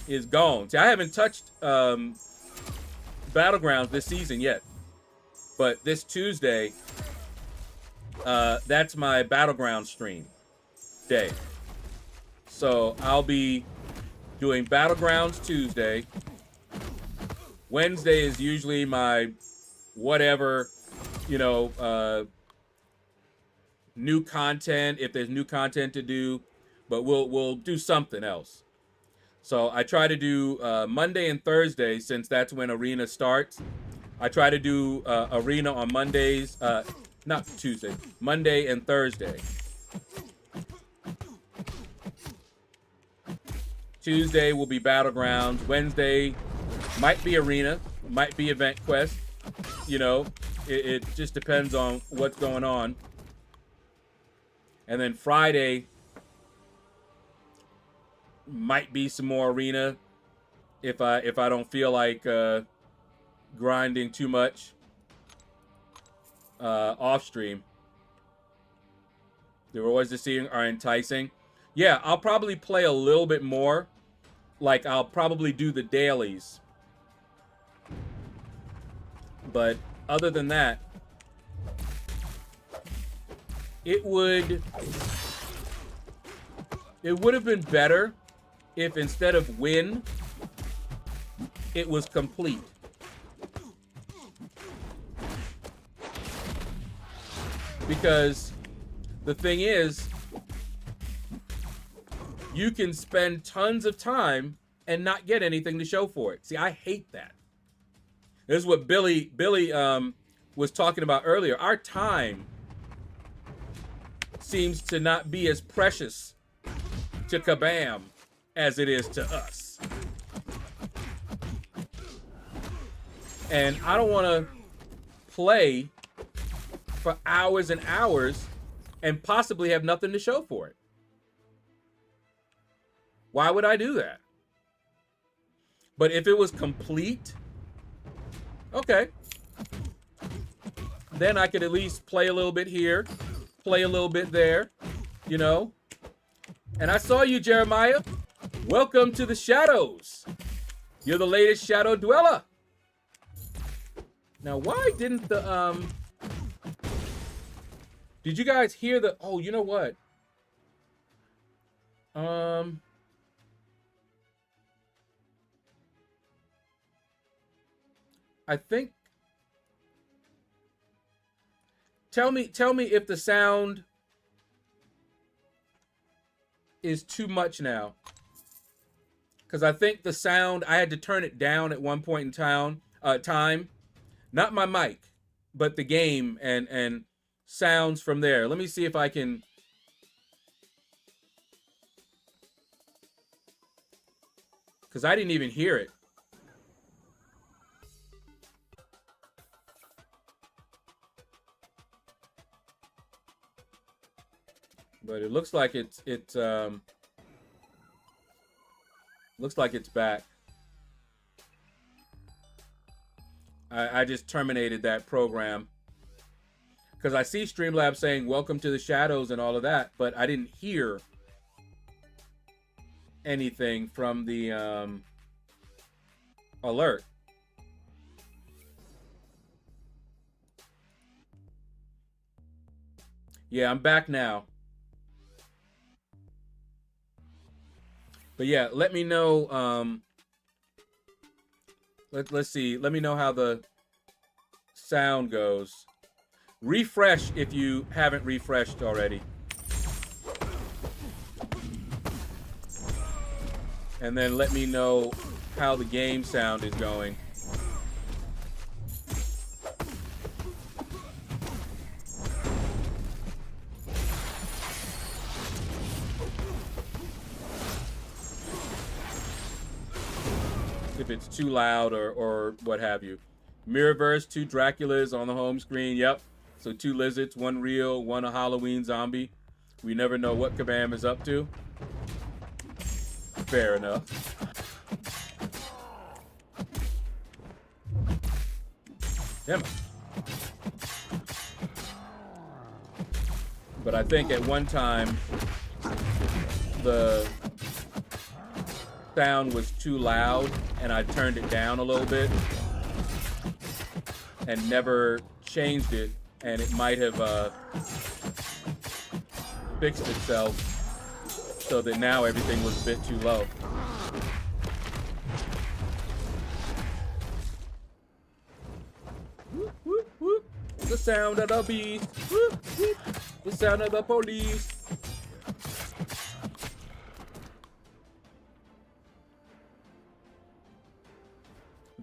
is gone. See, I haven't touched Battlegrounds this season yet. But this Tuesday, that's my Battleground stream day. So I'll be doing Battlegrounds Tuesday. Wednesday is usually my whatever, you know, new content, if there's new content to do, but we'll do something else. So I try to do Monday and Thursday, since that's when Arena starts. I try to do Arena on Mondays, not Tuesday, Monday and Thursday. Tuesday will be Battlegrounds. Wednesday might be Arena, might be Event Quest. You know, it just depends on what's going on. And then Friday might be some more Arena if I don't feel like grinding too much off stream. The rewards this season are enticing. Yeah, I'll probably play a little bit more. Like, I'll probably do the dailies. But other than that, it would have been better if instead of win, it was complete. Because the thing is, you can spend tons of time and not get anything to show for it. See, I hate that. This is what Billy was talking about earlier. Our time seems to not be as precious to Kabam as it is to us. And I don't want to play for hours and hours and possibly have nothing to show for it. Why would I do that? But if it was complete, okay. Then I could at least play a little bit here, play a little bit there, you know. And I saw you, Jeremiah. Welcome to the Shadows. You're the latest Shadow Dweller. Now, why didn't the, did you guys hear the, oh, you know what? I think, tell me if the sound is too much now. Because I think the sound, I had to turn it down at one point in time. Not my mic, but the game and sounds from there. Let me see if I can. Because I didn't even hear it. But it looks like it's back. I just terminated that program because I see Streamlabs saying welcome to the Shadows and all of that, but I didn't hear anything from the alert. Yeah, I'm back now. But yeah, let me know. Let's see. Let me know how the sound goes. Refresh if you haven't refreshed already. And then let me know how the game sound is going. If it's too loud or what have you. Mirrorverse, 2 Draculas on the home screen. Yep. So 2 lizards, 1 real, 1 a Halloween zombie. We never know what Kabam is up to. Fair enough. Damn it. But I think at one time the sound was too loud and I turned it down a little bit and never changed it, and it might have fixed itself so that now everything was a bit too low. Whoop, whoop, whoop. The sound of the beast. Whoop, whoop. The sound of the police.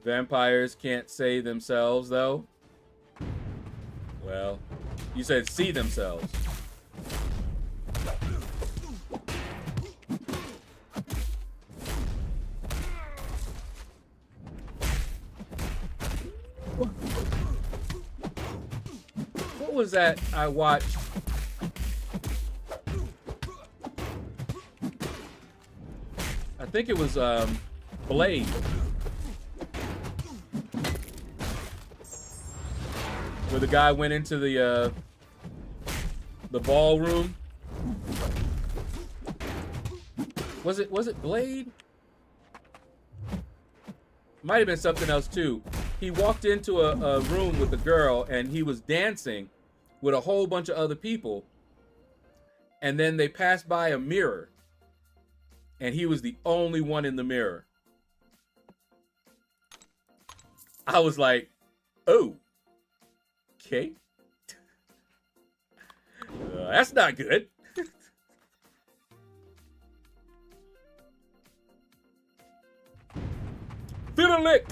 Vampires can't say themselves, though. Well, you said see themselves. What was that I watched? I think it was Blade. Where the guy went into the ballroom. Was it Blade? Might have been something else too. He walked into a room with a girl and he was dancing with a whole bunch of other people. And then they passed by a mirror. And he was the only one in the mirror. I was like, oh. Okay. That's not good. Fiddle-lick.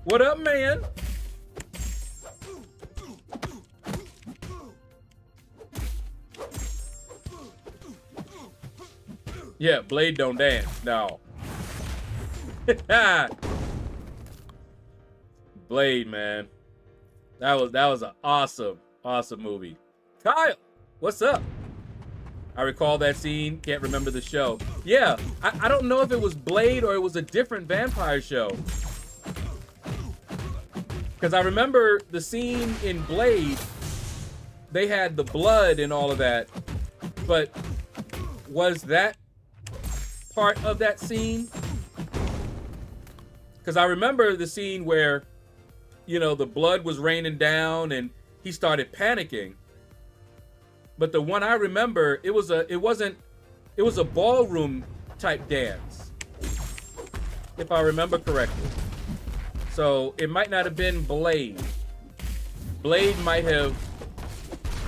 What up, man? Yeah, Blade don't dance. No. Blade, man. That was an awesome movie. Kyle, what's up? I recall that scene. Can't remember the show. Yeah, I don't know if it was Blade or it was a different vampire show. Because I remember the scene in Blade, they had the blood and all of that. But was that part of that scene? Because I remember the scene where, you know, the blood was raining down and he started panicking. But the one I remember, it was a ballroom type dance, if I remember correctly. So it might not have been Blade. Blade might have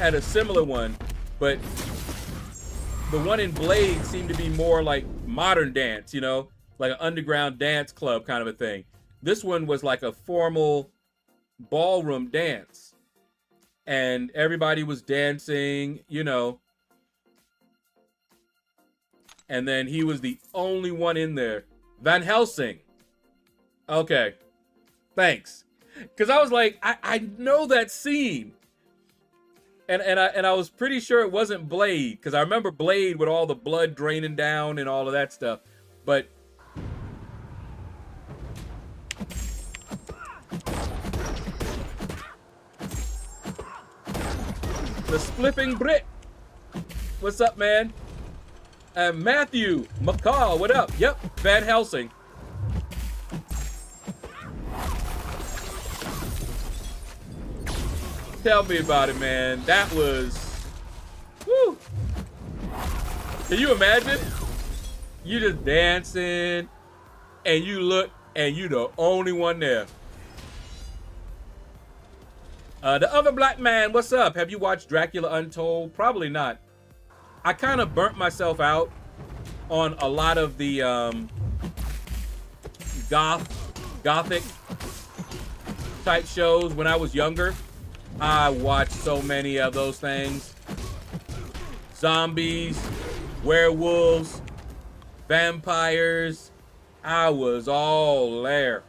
had a similar one, but the one in Blade seemed to be more like modern dance, you know, like an underground dance club kind of a thing. This one was like a formal ballroom dance. And everybody was dancing, you know. And then he was the only one in there. Van Helsing. Okay. Thanks. Because I was like, I know that scene. And I was pretty sure it wasn't Blade. Because I remember Blade with all the blood draining down and all of that stuff. But the Spliffing Brit. What's up, man? Matthew McCall, what up? Yep, Van Helsing. Tell me about it, man. That was... Woo! Can you imagine? You just dancing, and you look, and you the only one there. The other black man, what's up? Have you watched Dracula Untold? Probably not. I kind of burnt myself out on a lot of the gothic type shows when I was younger. I watched so many of those things. Zombies, werewolves, vampires. I was all there.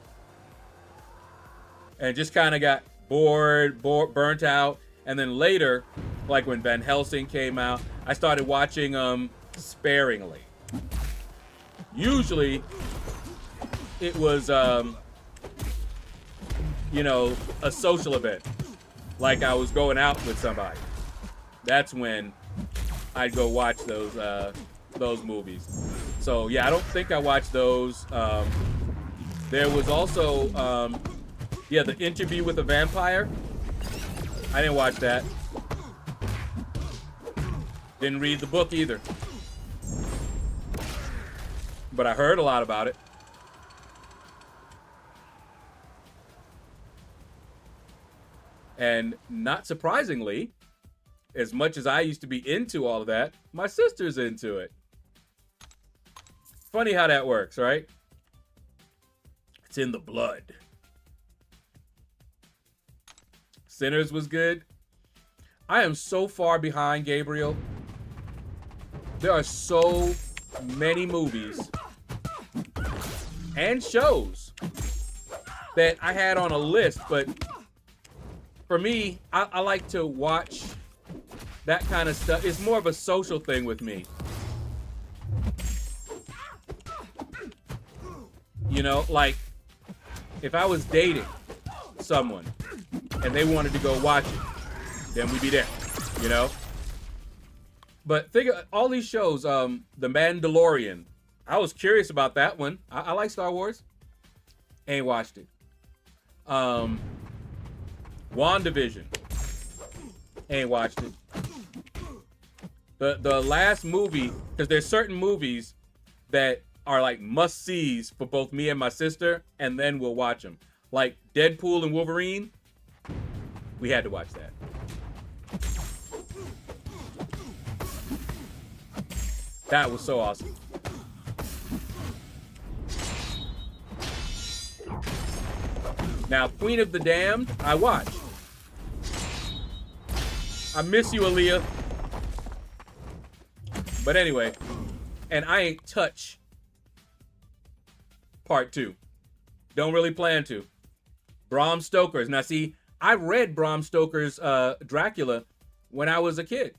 And just kind of got bored, burnt out. And then later, like when Van Helsing came out, I started watching sparingly. Usually, it was, you know, a social event. Like I was going out with somebody. That's when I'd go watch those movies. So yeah, I don't think I watched those. There was also, yeah, The Interview with a Vampire. I didn't watch that. Didn't read the book either. But I heard a lot about it. And not surprisingly, as much as I used to be into all of that, my sister's into it. Funny how that works, right? It's in the blood. Sinners was good. I am so far behind, Gabriel. There are so many movies and shows that I had on a list, but for me, I like to watch that kind of stuff. It's more of a social thing with me. You know, like if I was dating someone and they wanted to go watch it, then we'd be there, you know? But think of all these shows, The Mandalorian. I was curious about that one. I like Star Wars. Ain't watched it. WandaVision. Ain't watched it. The last movie, because there's certain movies that are like must-sees for both me and my sister, and then we'll watch them. Like Deadpool and Wolverine. We had to watch that. That was so awesome. Now, Queen of the Damned, I watched. I miss you, Aaliyah. But anyway, and I ain't touch part 2. Don't really plan to. Bram Stoker's. Now, see, I read Bram Stoker's Dracula when I was a kid.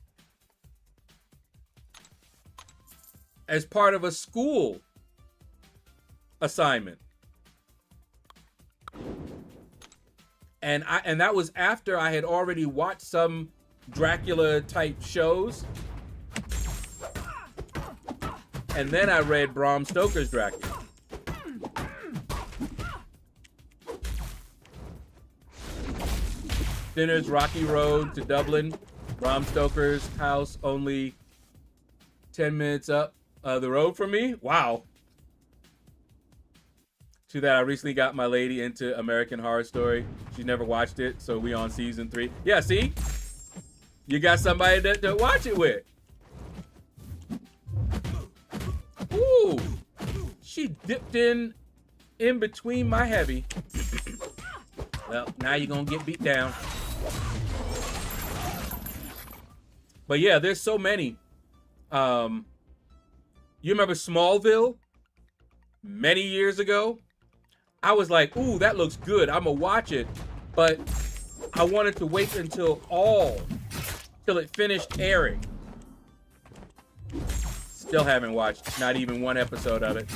As part of a school assignment. And that was after I had already watched some Dracula type shows. And then I read Bram Stoker's Dracula. Dinner's Rocky Road to Dublin. Bram Stoker's house only 10 minutes up the road from me. Wow. To that, I recently got my lady into American Horror Story. She's never watched it, so we on season 3. Yeah, see? You got somebody to watch it with. Ooh. She dipped in between my heavy. Well, now you're going to get beat down. But yeah, there's so many. You remember Smallville? Many years ago? I was like, ooh, that looks good. I'm going to watch it. But I wanted to wait till it finished airing. Still haven't watched not even one episode of it.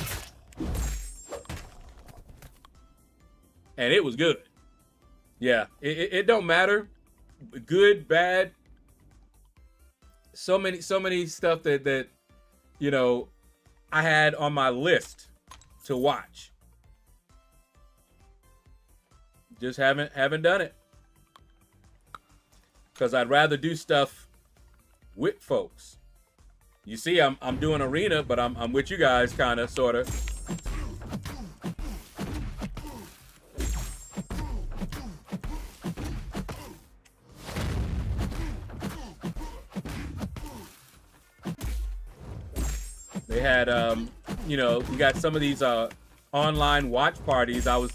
And it was good. Yeah, it don't matter. Good, bad. So many stuff that you know, I had on my list to watch. Just haven't done it. Because I'd rather do stuff with folks. You see, I'm doing arena, but I'm with you guys, kind of, sort of. They had, you know, you got some of these online watch parties. I was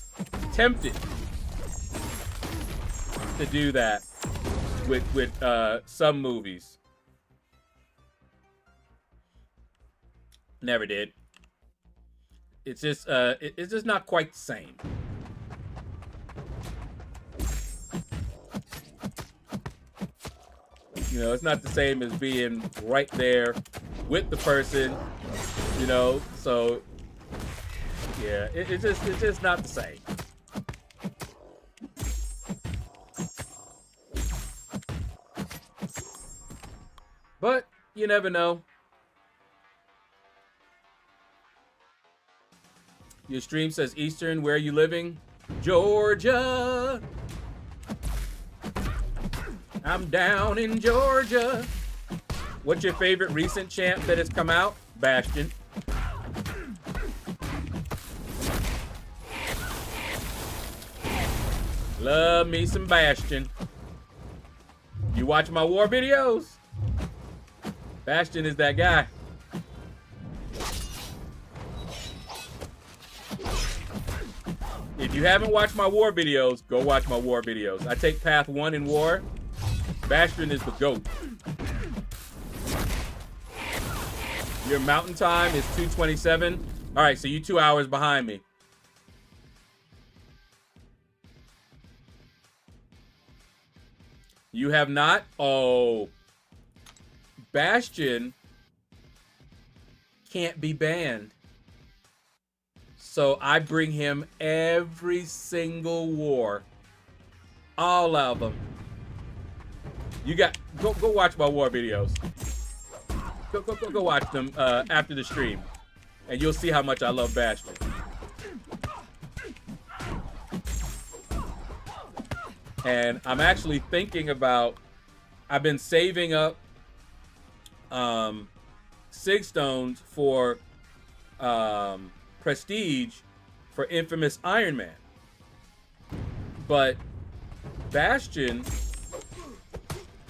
tempted to do that with some movies. Never did. It's just not quite the same. You know, it's not the same as being right there with the person. You know, so yeah, it's just not the same. But you never know. Your stream says Eastern. Where are you living? Georgia. I'm down in Georgia. What's your favorite recent champ that has come out? Bastion. Love me some Bastion. You watch my war videos? Bastion is that guy. If you haven't watched my war videos, go watch my war videos. I take path 1 in war. Bastion is the GOAT. Your mountain time is 2:27. All right, so you 2 hours behind me. You have not? Oh. Bastion can't be banned. So I bring him every single war. All of them. You got go watch my war videos. Go watch them after the stream. And you'll see how much I love Bastion. And I'm actually thinking about, I've been saving up Sig Stones for Prestige for Infamous Iron Man. But Bastion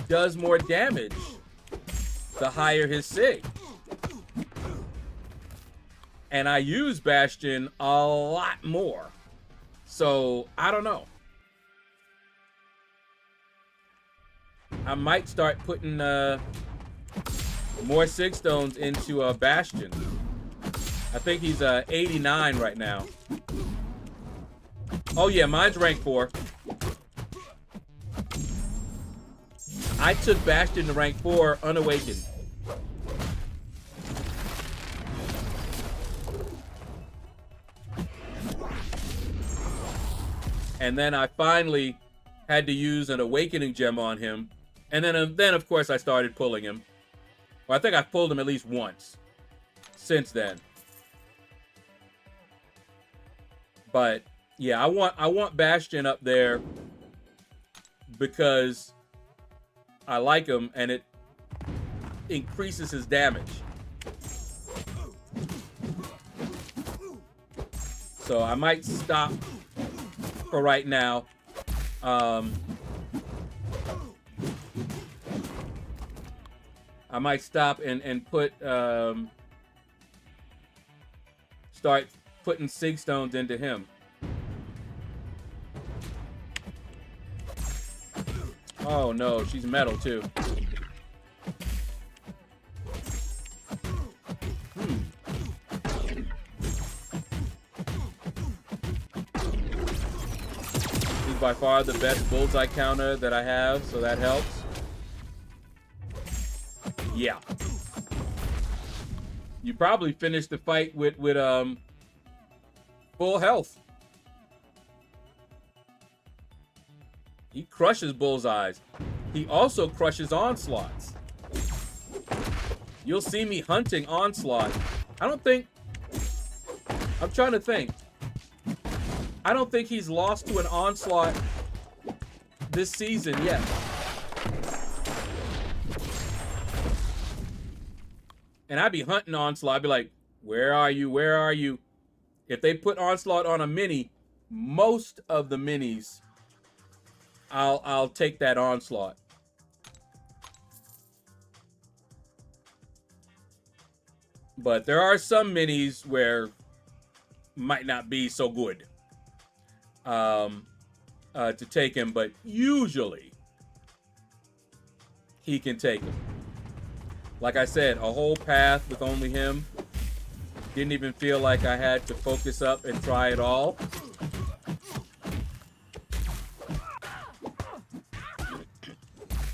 does more damage the higher his Sig. And I use Bastion a lot more. So, I don't know. I might start putting more Sig Stones into Bastion. I think he's 89 right now. Oh yeah, mine's rank 4. I took Bastion to rank 4 unawakened. And then I finally had to use an awakening gem on him. And then of course I started pulling him. Well, I think I've pulled him at least once since then. But yeah, I want Bastion up there because I like him and it increases his damage. So I might stop for right now. I might stop and put start putting Sig Stones into him. Oh no, she's metal too. He's by far the best bullseye counter that I have, so that helps. Yeah. You probably finished the fight with full health. He crushes bullseyes. He also crushes onslaughts. You'll see me hunting onslaught. I'm trying to think. I don't think he's lost to an onslaught this season yet. And I'd be hunting onslaught. I'd be like, where are you? Where are you? If they put onslaught on a mini, most of the minis, I'll take that onslaught. But there are some minis where might not be so good to take him, but usually he can take him. Like I said, a whole path with only him. Didn't even feel like I had to focus up and try it all.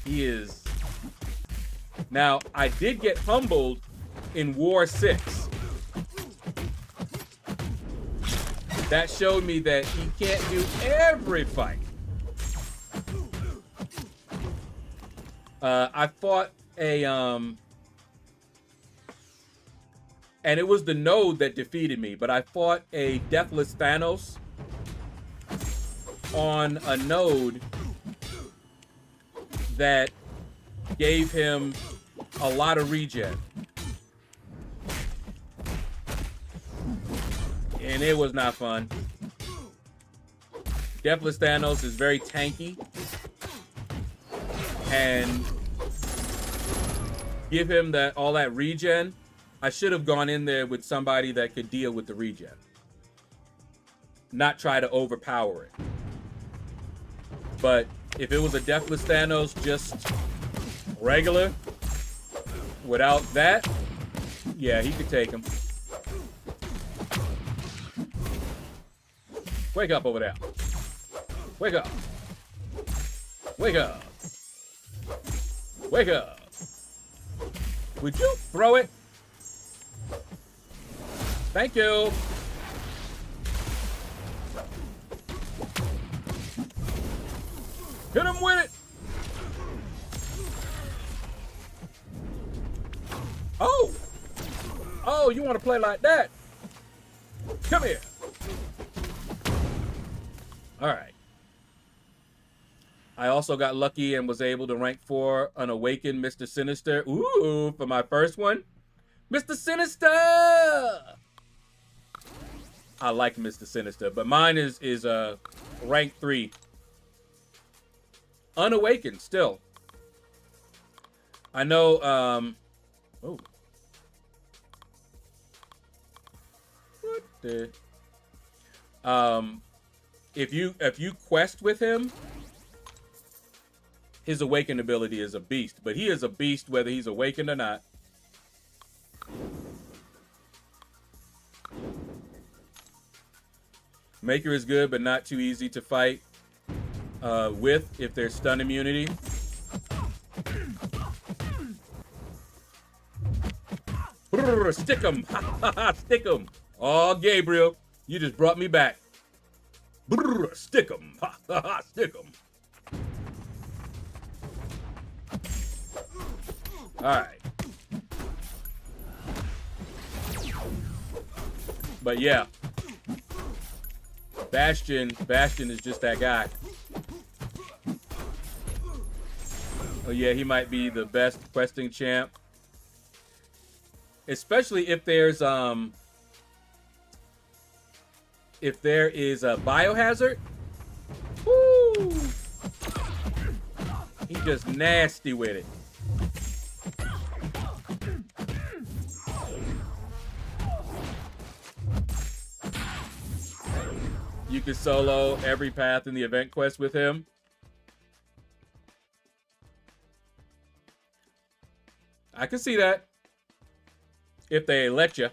He is. Now, I did get humbled in War 6. That showed me that he can't do every fight. I fought a and it was the node that defeated me, but I fought a Deathless Thanos on a node that gave him a lot of regen. And it was not fun. Deathless Thanos is very tanky. And give him all that regen. I should have gone in there with somebody that could deal with the regen. Not try to overpower it. But if it was a Deathless Thanos just regular, without that, yeah, he could take him. Wake up over there. Wake up. Wake up. Wake up. Would you throw it? Thank you. Hit him with it. Oh. Oh, you want to play like that? Come here. All right. I also got lucky and was able to rank 4 Unawakened Mr. Sinister. Ooh, for my first one. Mr. Sinister! I like Mr. Sinister, but mine is rank 3. Unawakened, still. I know, oh. What the? If you quest with him, his awakened ability is a beast, but he is a beast whether he's awakened or not. Maker is good, but not too easy to fight with if there's stun immunity. Stick him. Stick him. Oh, Gabriel, you just brought me back. Stick him. Stick him. All right. But yeah. Bastion is just that guy. Oh yeah, he might be the best questing champ. Especially if there is a biohazard. Woo! He's just nasty with it. You can solo every path in the event quest with him. I can see that. If they let you.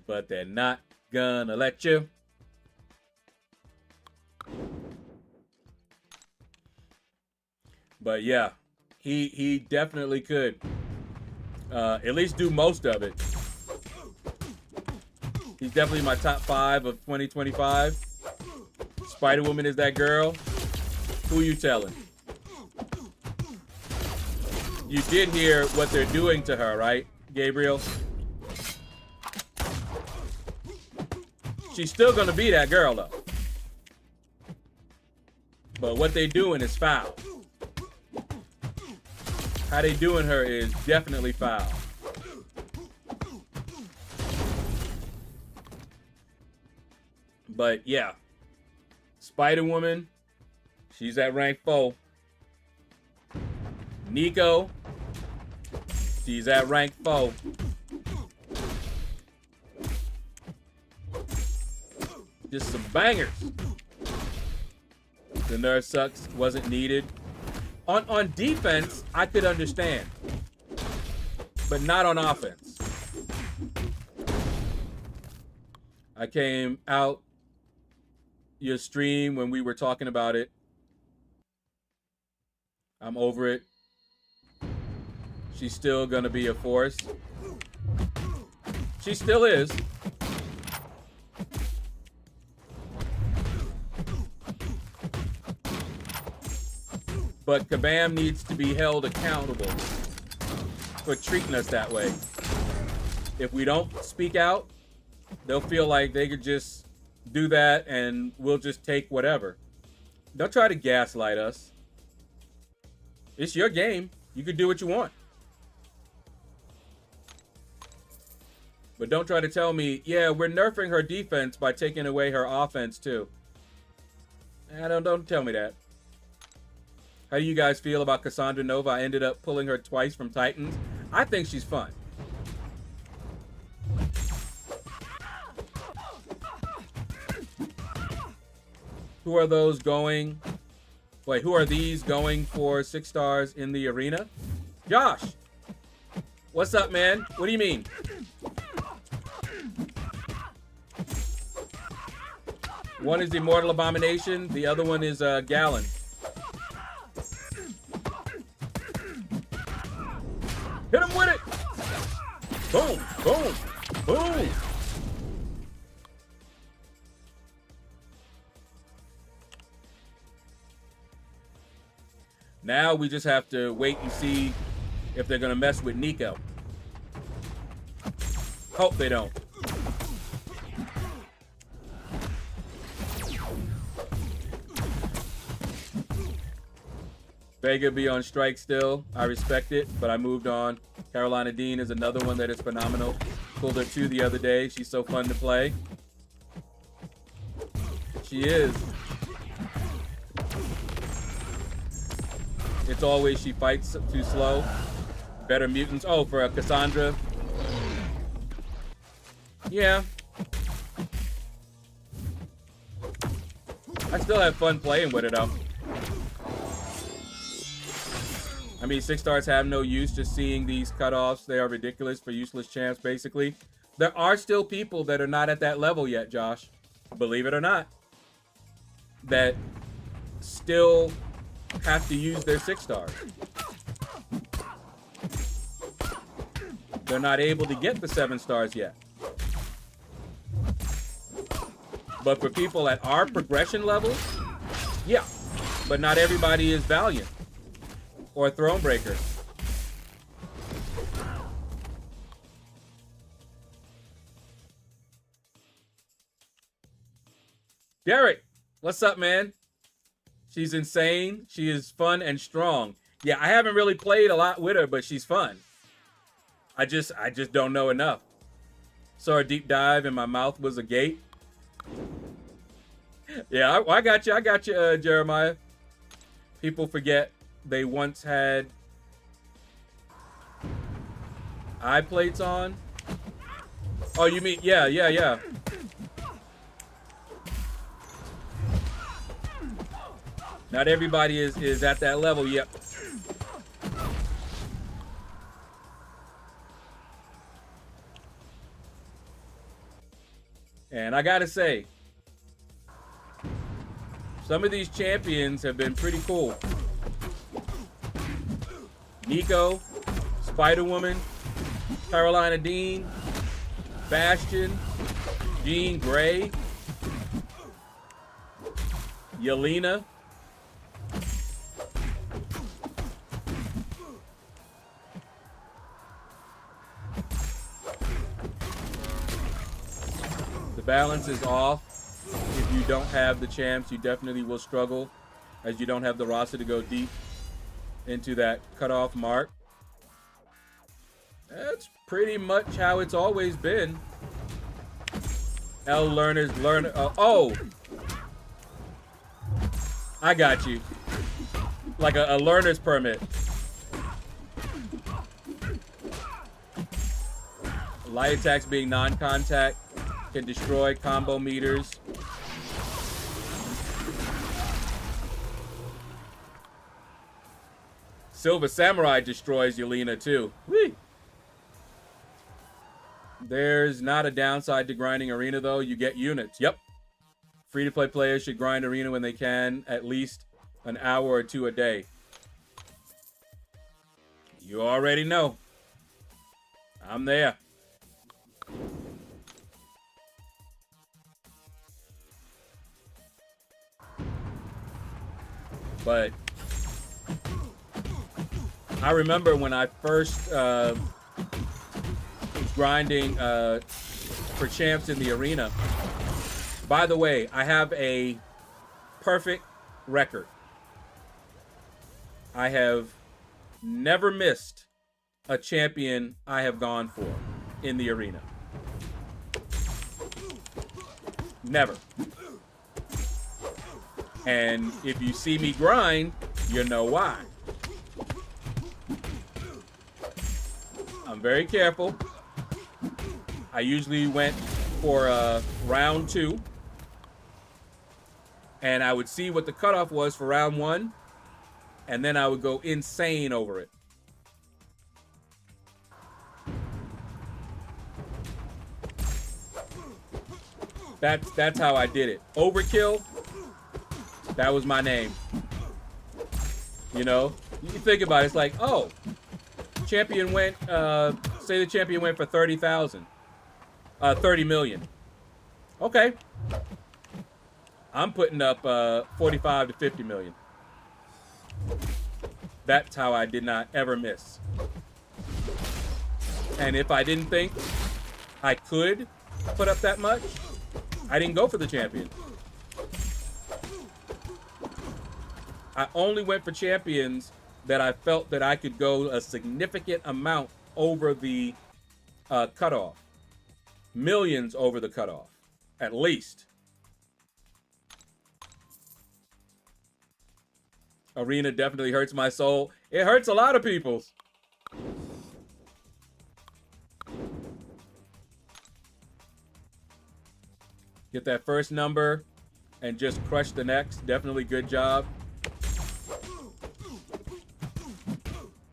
But they're not gonna let you. But yeah, he definitely could at least do most of it. He's definitely my top 5 of 2025. Spider-Woman is that girl. Who you telling? You did hear what they're doing to her, right, Gabriel? She's still gonna be that girl, though. But what they doing is foul. How they doing her is definitely foul. But yeah, Spider-Woman, she's at rank 4. Nico, she's at rank 4. Just some bangers. The nerve sucks wasn't needed. On defense, I could understand, but not on offense. I came out your stream when we were talking about it. I'm over it. She's still gonna be a force. She still is. But Kabam needs to be held accountable for treating us that way. If we don't speak out, they'll feel like they could just do that and we'll just take whatever. Don't try to gaslight us. It's your game. You can do what you want. But don't try to tell me, yeah, we're nerfing her defense by taking away her offense too. Don't tell me that. How do you guys feel about Cassandra Nova? I ended up pulling her twice from Titans. I think she's fun. Who are those going? Wait, who are these going for 6 stars in the arena? Josh, what's up, man? What do you mean? One is the Immortal Abomination. The other one is Gallon. Hit him with it. Boom, boom, boom. Now we just have to wait and see if they're going to mess with Nico. Hope they don't. Vega be on strike still. I respect it, but I moved on. Carolina Dean is another one that is phenomenal. Pulled her 2 the other day. She's so fun to play. She is. It's always she fights too slow. Better mutants. Oh, for a Cassandra. Yeah. I still have fun playing with it though. I mean, 6 stars have no use. Just seeing these cutoffs, they are ridiculous for useless champs, basically. There are still people that are not at that level yet, Josh. Believe it or not. That still have to use their 6 stars. They're not able to get the 7 stars yet. But for people at our progression levels, yeah. But not everybody is Valiant or Thronebreaker. Derek, what's up, man? She's insane. She is fun and strong. Yeah, I haven't really played a lot with her, but she's fun. I just don't know enough. Saw a deep dive and my mouth was a gate. Yeah, I got you. I got you, Jeremiah. People forget they once had eye plates on. Oh, you mean, yeah. Not everybody is at that level yet. And I gotta say, some of these champions have been pretty cool. Nico, Spider-Woman, Carolina Dean, Bastion, Jean Grey, Yelena. The balance is off. If you don't have the champs, you definitely will struggle, as you don't have the roster to go deep into that cutoff mark. That's pretty much how it's always been. Learners learn. Oh, I got you. Like a learner's permit. Light attacks being non-contact can destroy combo meters. Silver Samurai destroys Yelena too. Whee! There's not a downside to grinding Arena though. You get units. Yep. Free-to-play players should grind Arena when they can, at least an hour or 2 a day. You already know. I'm there. But I remember when I first was grinding for champs in the arena. By the way, I have a perfect record. I have never missed a champion I have gone for in the arena. Never. And if you see me grind, you know why. I'm very careful. I usually went for round 2. And I would see what the cutoff was for round 1. And then I would go insane over it. That's how I did it. Overkill, that was my name. You know, you think about it, it's like, oh, champion went, say the champion went for 30,000, 30 million. Okay. I'm putting up 45 to 50 million. That's how I did not ever miss. And if I didn't think I could put up that much, I didn't go for the champion. I only went for champions that I felt that I could go a significant amount over the cutoff. Millions over the cutoff, at least. Arena definitely hurts my soul. It hurts a lot of people's. Get that first number and just crush the next. Definitely good job.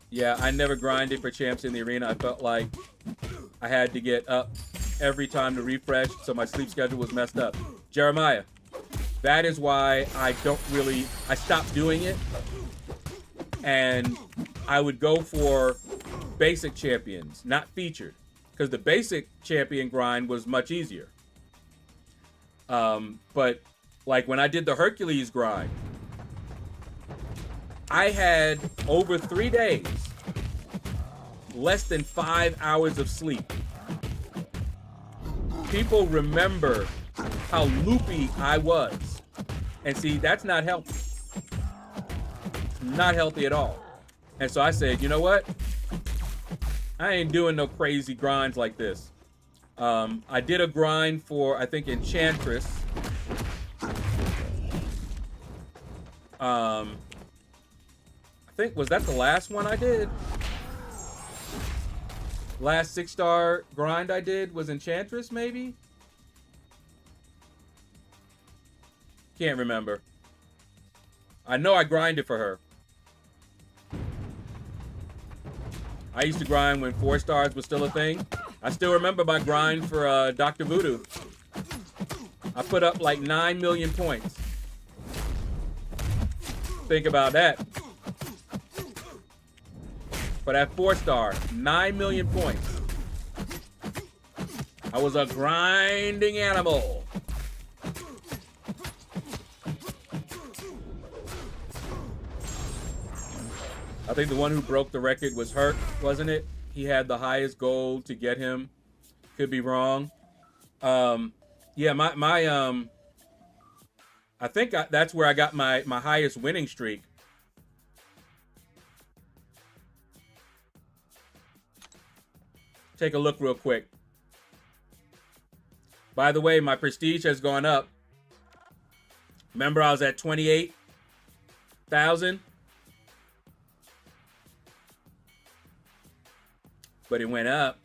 Yeah, I never grinded for champs in the arena. I felt like I had to get up every time to refresh, so my sleep schedule was messed up. Jeremiah, that is why I stopped doing it. And I would go for basic champions, not featured, because the basic champion grind was much easier. But like when I did the Hercules grind, I had over 3 days, less than 5 hours of sleep. People remember how loopy I was. And see, that's not healthy. Not healthy at all. And so I said, you know what? I ain't doing no crazy grinds like this. I did a grind for, I think, Enchantress. I think, was that the last one I did? Last 6-star grind I did was Enchantress, maybe? Can't remember. I know I grinded for her. I used to grind when 4 stars was still a thing. I still remember my grind for Dr. Voodoo. I put up like 9 million points. Think about that. For that 4-star, 9 million points. I was a grinding animal. I think the one who broke the record was Herc, wasn't it? He had the highest gold to get him. Could be wrong. Yeah, I think that's where I got my highest winning streak. Take a look real quick. By the way, my prestige has gone up. Remember, I was at 28,000. But it went up.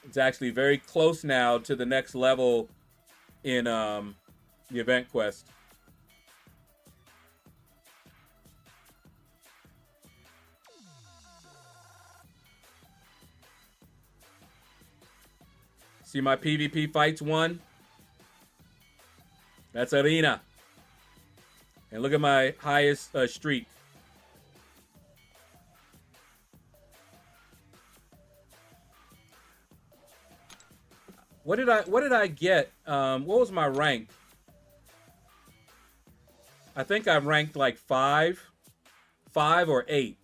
It's actually very close now to the next level in the event quest. See my PvP fights won? That's arena. And look at my highest streak. What did I get? What was my rank? I think I ranked like 5 or 8.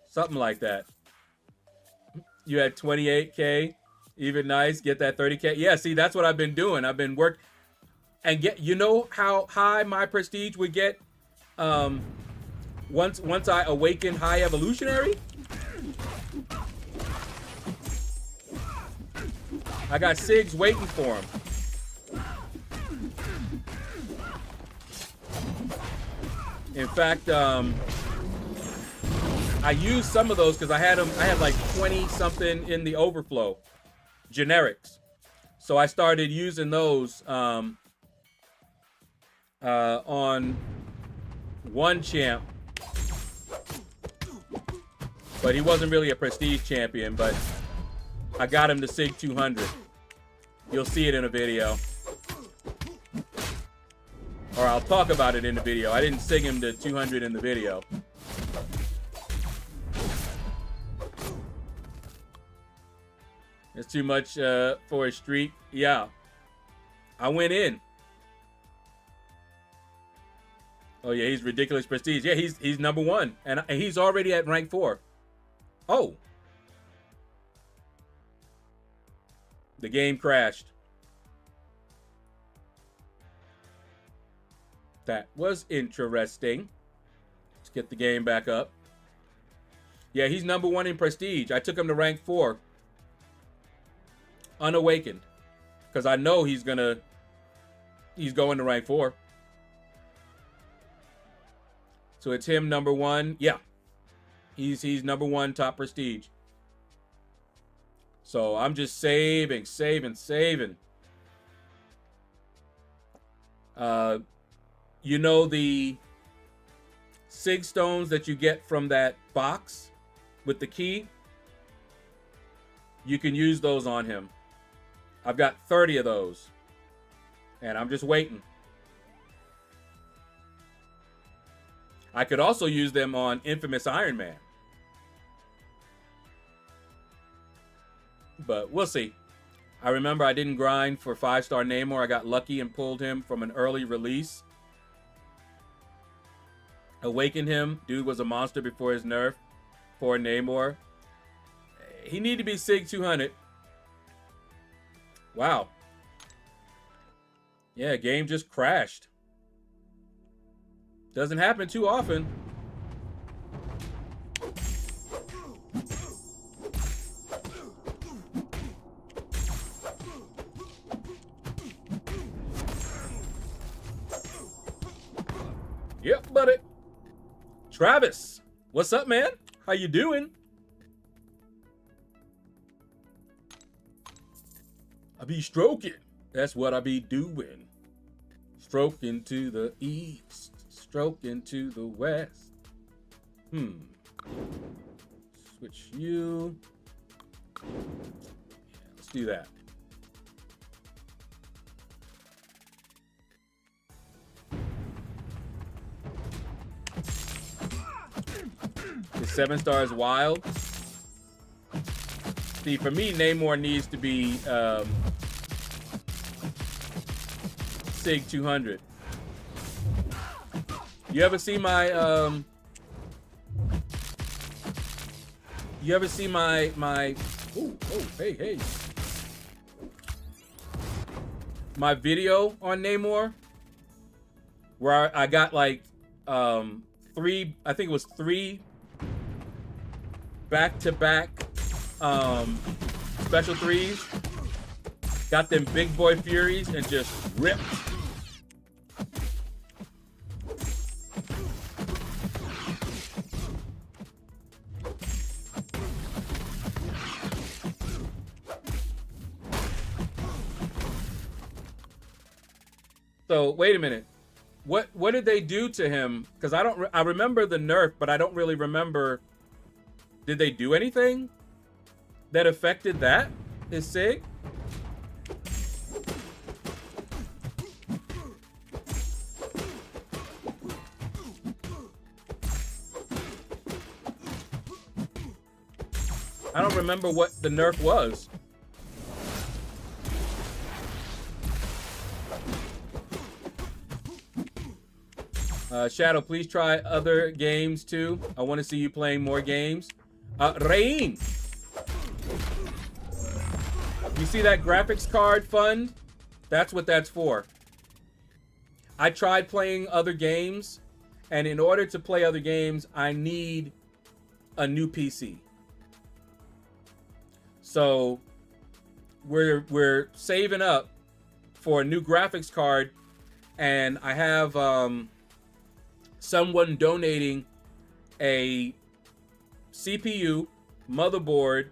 Something like that. You had 28K, even nice, get that 30K. Yeah, see, that's what I've been doing. I've been and get, you know how high my prestige would get once I awaken high evolutionary? I got Sigs waiting for him. In fact, I used some of those because I had like 20 something in the overflow generics. So I started using those on one champ. But he wasn't really a prestige champion, but I got him to Sig 200. You'll see it in a video. Or I'll talk about it in the video. I didn't Sig him to 200 in the video. It's too much for a streak. Yeah. I went in. Oh, yeah, he's ridiculous prestige. Yeah, he's number 1. And he's already at rank 4. Oh. The game crashed. That was interesting. Let's get the game back up. Yeah, he's number 1 in prestige. I took him to rank 4. Unawakened. Because I know he's going to rank 4. So it's him number 1. Yeah. He's number 1 top prestige. So I'm just saving. You know the Sig stones that you get from that box with the key? You can use those on him. I've got 30 of those. And I'm just waiting. I could also use them on Infamous Iron Man. But we'll see. I remember I didn't grind for 5-star Namor. I got lucky and pulled him from an early release. Awakened him. Dude was a monster before his nerf. For Namor. He needed to be Sig 200. Wow. Yeah, game just crashed. Doesn't happen too often. Yep, buddy. Travis, what's up, man? How you doing? I be stroking. That's what I be doing. Stroking to the east. Stroking to the west. Switch you. Yeah, let's do that. The 7-star is wild. See, for me, Namor needs to be Sig 200. You ever see my hey my video on Namor where I got like 3, I think it was 3 back-to-back special 3s. Got them big boy furies and just ripped. So wait a minute, what did they do to him? Because I remember the nerf, but I don't really remember. Did they do anything that affected that? His Sig? I don't remember what the nerf was. Shadow, please try other games too. I want to see you playing more games. Rain, you see that graphics card fund? That's what that's for. I tried playing other games, and in order to play other games, I need a new PC. So we're saving up for a new graphics card, and I have someone donating a CPU, motherboard,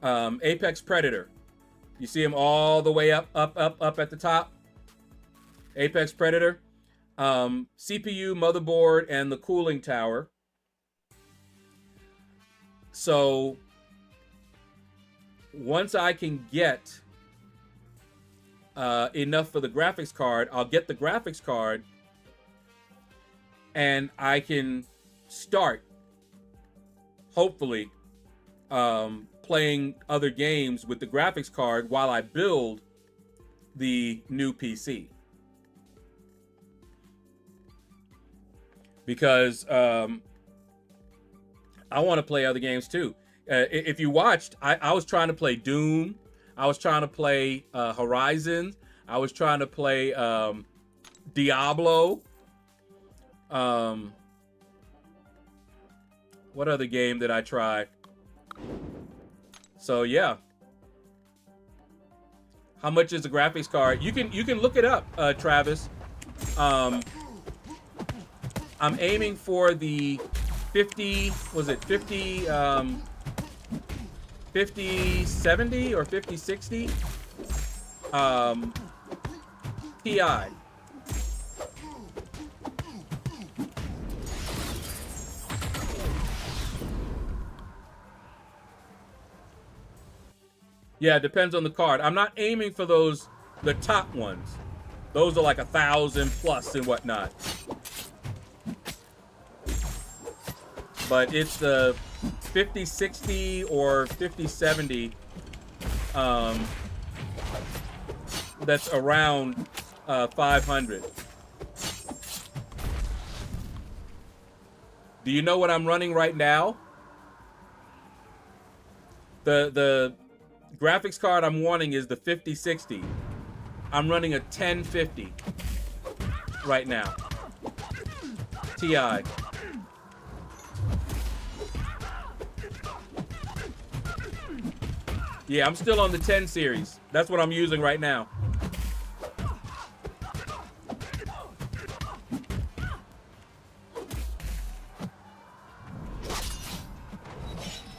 Apex Predator. You see him all the way up at the top. Apex Predator, CPU, motherboard, and the cooling tower. So once I can get enough for the graphics card, I'll get the graphics card, and I can start, hopefully, playing other games with the graphics card while I build the new PC. Because I want to play other games too. If you watched, I was trying to play Doom. I was trying to play Horizon. I was trying to play Diablo. What other game did I try? So yeah. How much is the graphics card? You can look it up, Travis. I'm aiming for the 50, was it 50, 5070 or 5060 Ti. Yeah, it depends on the card. I'm not aiming for those, the top ones. Those are like 1,000 plus and whatnot. But it's the 5060 or 5070 that's around 500. Do you know what I'm running right now? The graphics card I'm wanting is the 5060. I'm running a 1050 right now. Ti. Yeah, I'm still on the 10 series. That's what I'm using right now.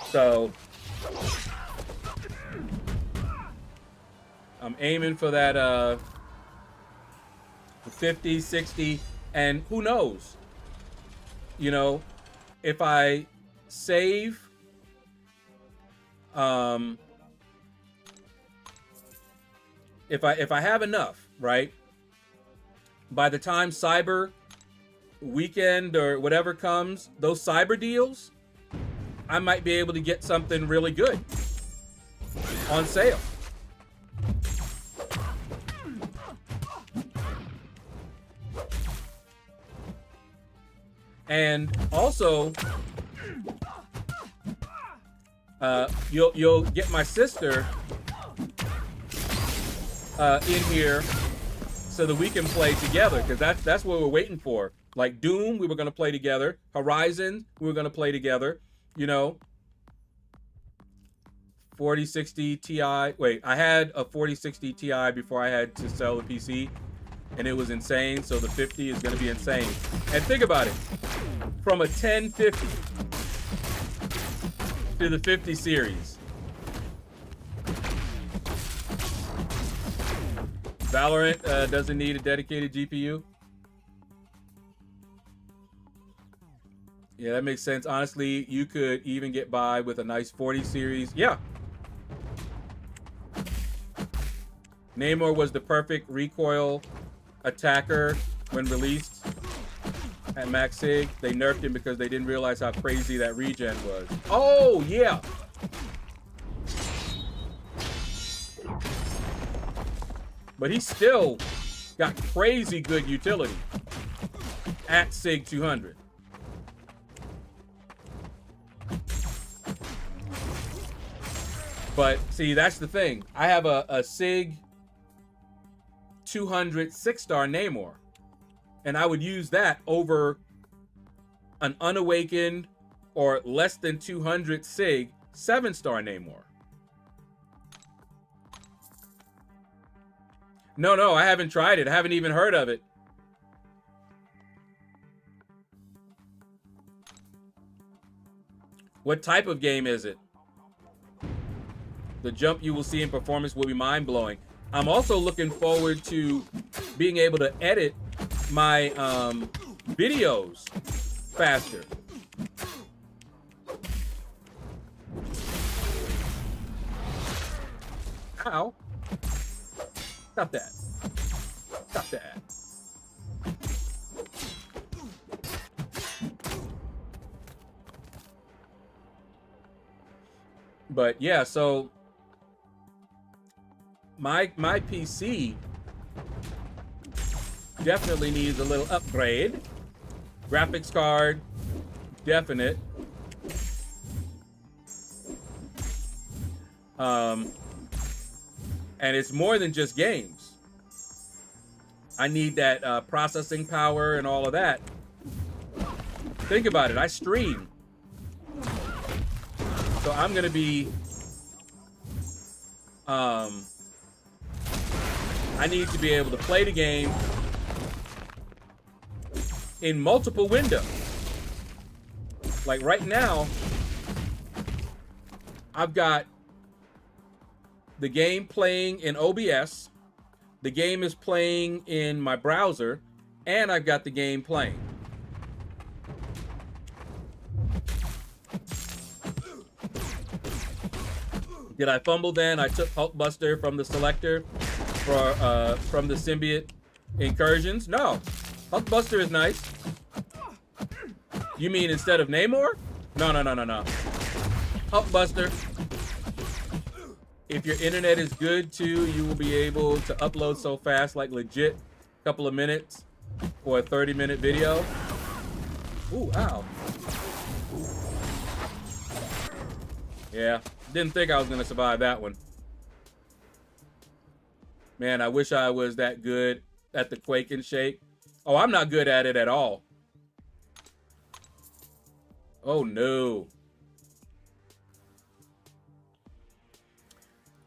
So I'm aiming for that 50, 60, and who knows? You know, if I save if I have enough, right? By the time Cyber Weekend or whatever comes, those cyber deals, I might be able to get something really good on sale. And also, you'll get my sister in here so that we can play together, because that's what we're waiting for. Like Doom, we were gonna play together. Horizon, we were gonna play together. You know, 4060 Ti. Wait, I had a 4060 Ti before I had to sell the PC, and it was insane. So the 50 is gonna be insane. And think about it, from a 1050 to the 50 series. Valorant doesn't need a dedicated GPU. Yeah, that makes sense. Honestly, you could even get by with a nice 40 series. Yeah. Namor was the perfect recoil attacker when released at Max Sig. They nerfed him because they didn't realize how crazy that regen was. Oh, yeah. But he still got crazy good utility at Sig 200. But see, that's the thing. I have a Sig 200 6-star Namor. And I would use that over an unawakened or less than 200 sig 7-star Namor. No, I haven't tried it. I haven't even heard of it. What type of game is it? The jump you will see in performance will be mind-blowing. I'm also looking forward to being able to edit my videos faster. Ow. Stop that. Stop that. But yeah, so my PC definitely needs a little upgrade. Graphics card, definite. And it's more than just games. I need that processing power and all of that. Think about it, I stream. So I'm gonna be, I need to be able to play the game in multiple windows. Like right now, I've got the game playing in OBS, the game is playing in my browser, and I've got the game playing. Did I fumble then? I took Hulkbuster from the selector for from the symbiote incursions. No, Hulkbuster is nice. You mean instead of Namor? No. Hulkbuster. If your internet is good too, you will be able to upload so fast, like legit, a couple of minutes for a 30-minute video. Ooh, ow. Yeah, didn't think I was gonna survive that one. Man, I wish I was that good at the Quake and Shake. Oh, I'm not good at it at all. Oh no.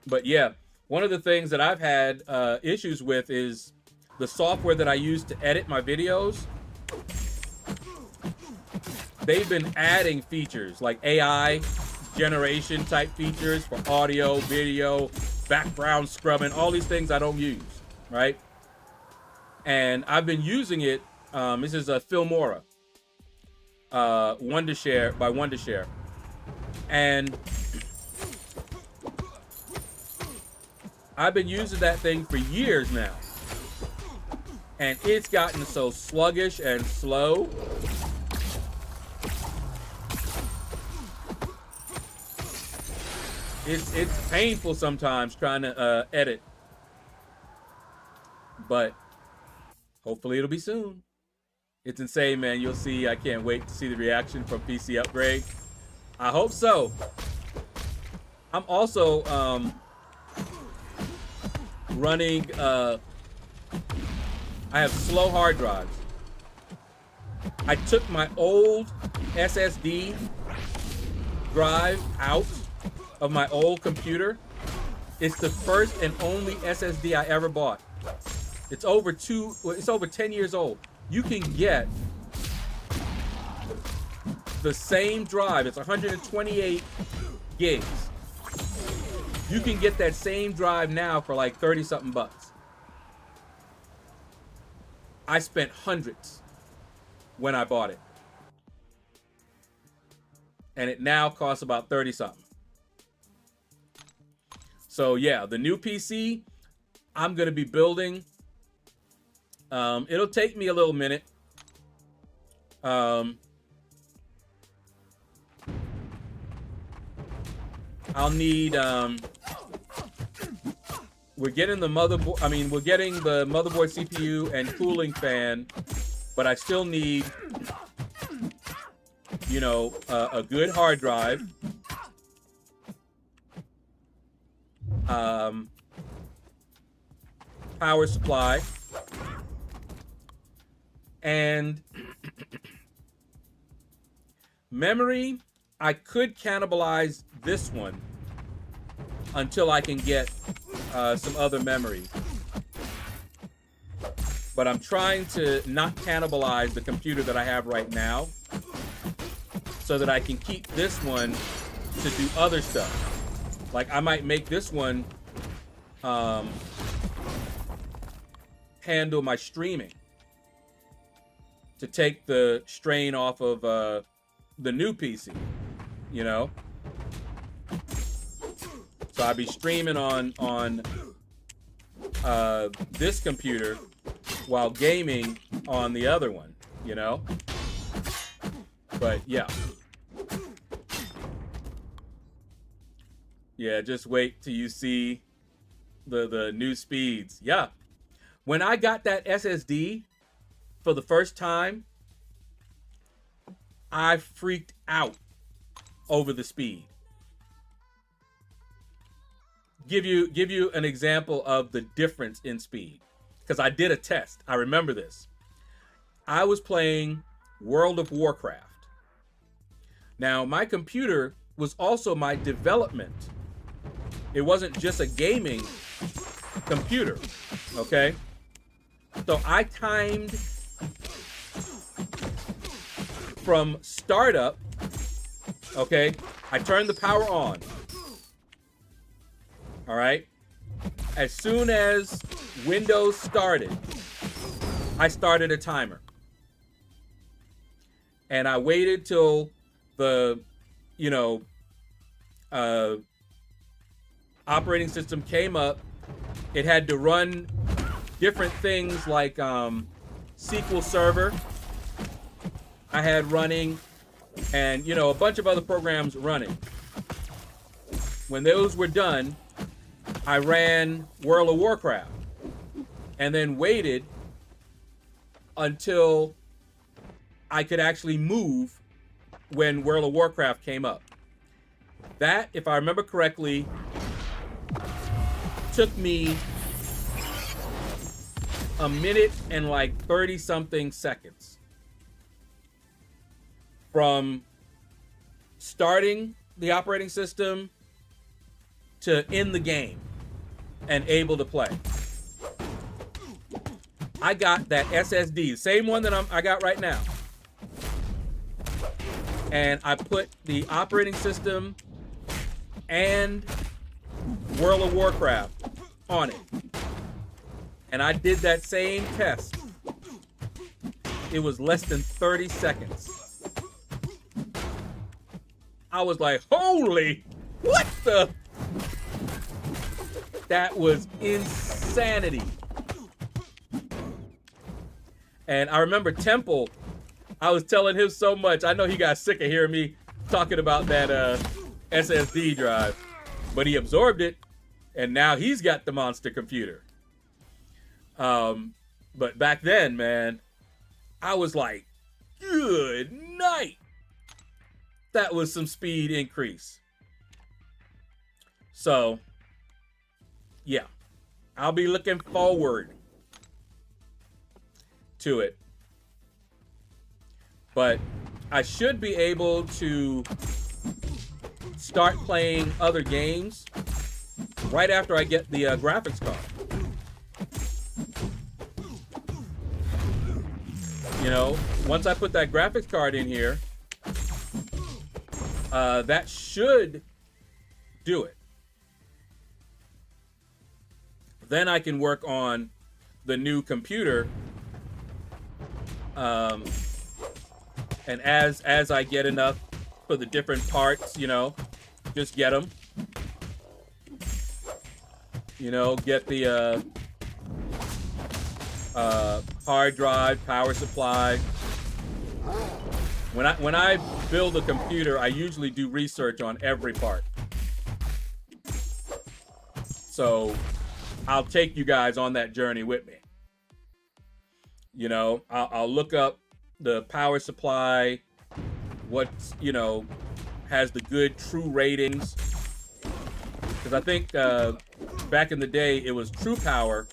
But yeah, one of the things that I've had issues with is the software that I use to edit my videos. They've been adding features like AI generation type features for audio, video, background scrubbing, all these things I don't use, right? And I've been using it. This is a Filmora, Wondershare by Wondershare, and I've been using that thing for years now, and it's gotten so sluggish and slow. It's painful sometimes trying to edit, but hopefully it'll be soon. It's insane, man. You'll see. I can't wait to see the reaction from PC Upgrade. I hope so. I'm also running, I have slow hard drives. I took my old SSD drive out of my old computer. It's the first and only SSD I ever bought. It's over 10 years old. You can get the same drive. It's 128 gigs. You can get that same drive now for like 30 something bucks. I spent hundreds when I bought it. And it now costs about 30 something. So yeah, the new PC I'm gonna be building. It'll take me a little minute. I'll need, we're getting the motherboard, we're getting the motherboard, CPU, and cooling fan, but I still need, you know, a good hard drive. Power supply. And memory, I could cannibalize this one until I can get some other memory. But I'm trying to not cannibalize the computer that I have right now so that I can keep this one to do other stuff. Like I might make this one handle my streaming to take the strain off of the new PC, you know? So I'd be streaming on this computer while gaming on the other one, you know? But yeah. Yeah, just wait till you see the new speeds. Yeah. When I got that SSD for the first time, I freaked out over the speed. Give you an example of the difference in speed, because I did a test. I remember this. I was playing World of Warcraft. Now, my computer was also my development. It wasn't just a gaming computer, okay? So I timed from startup, okay? I turned the power on. All right. As soon as Windows started, I started a timer. And I waited till the, operating system came up. It had to run different things like SQL Server I had running, and, a bunch of other programs running. When those were done, I ran World of Warcraft and then waited until I could actually move when World of Warcraft came up. That, if I remember correctly, took me a minute and like 30 something seconds from starting the operating system to in the game and able to play. I got that SSD, same one that I got right now. And I put the operating system and World of Warcraft on it. And I did that same test. It was less than 30 seconds. I was like, holy, what the? That was insanity. And I remember Temple, I was telling him so much. I know he got sick of hearing me talking about that SSD drive, but he absorbed it, and now he's got the monster computer. But back then, man, I was like, good night. That was some speed increase. So, yeah, I'll be looking forward to it. But I should be able to start playing other games right after I get the graphics card. Once I put that graphics card in here, that should do it. Then I can work on the new computer. And as I get enough for the different parts, just get them. Get the hard drive, power supply. When I build a computer, I usually do research on every part. So I'll take you guys on that journey with me. I'll look up the power supply, what's, has the good true ratings. Because I think back in the day, it was True Power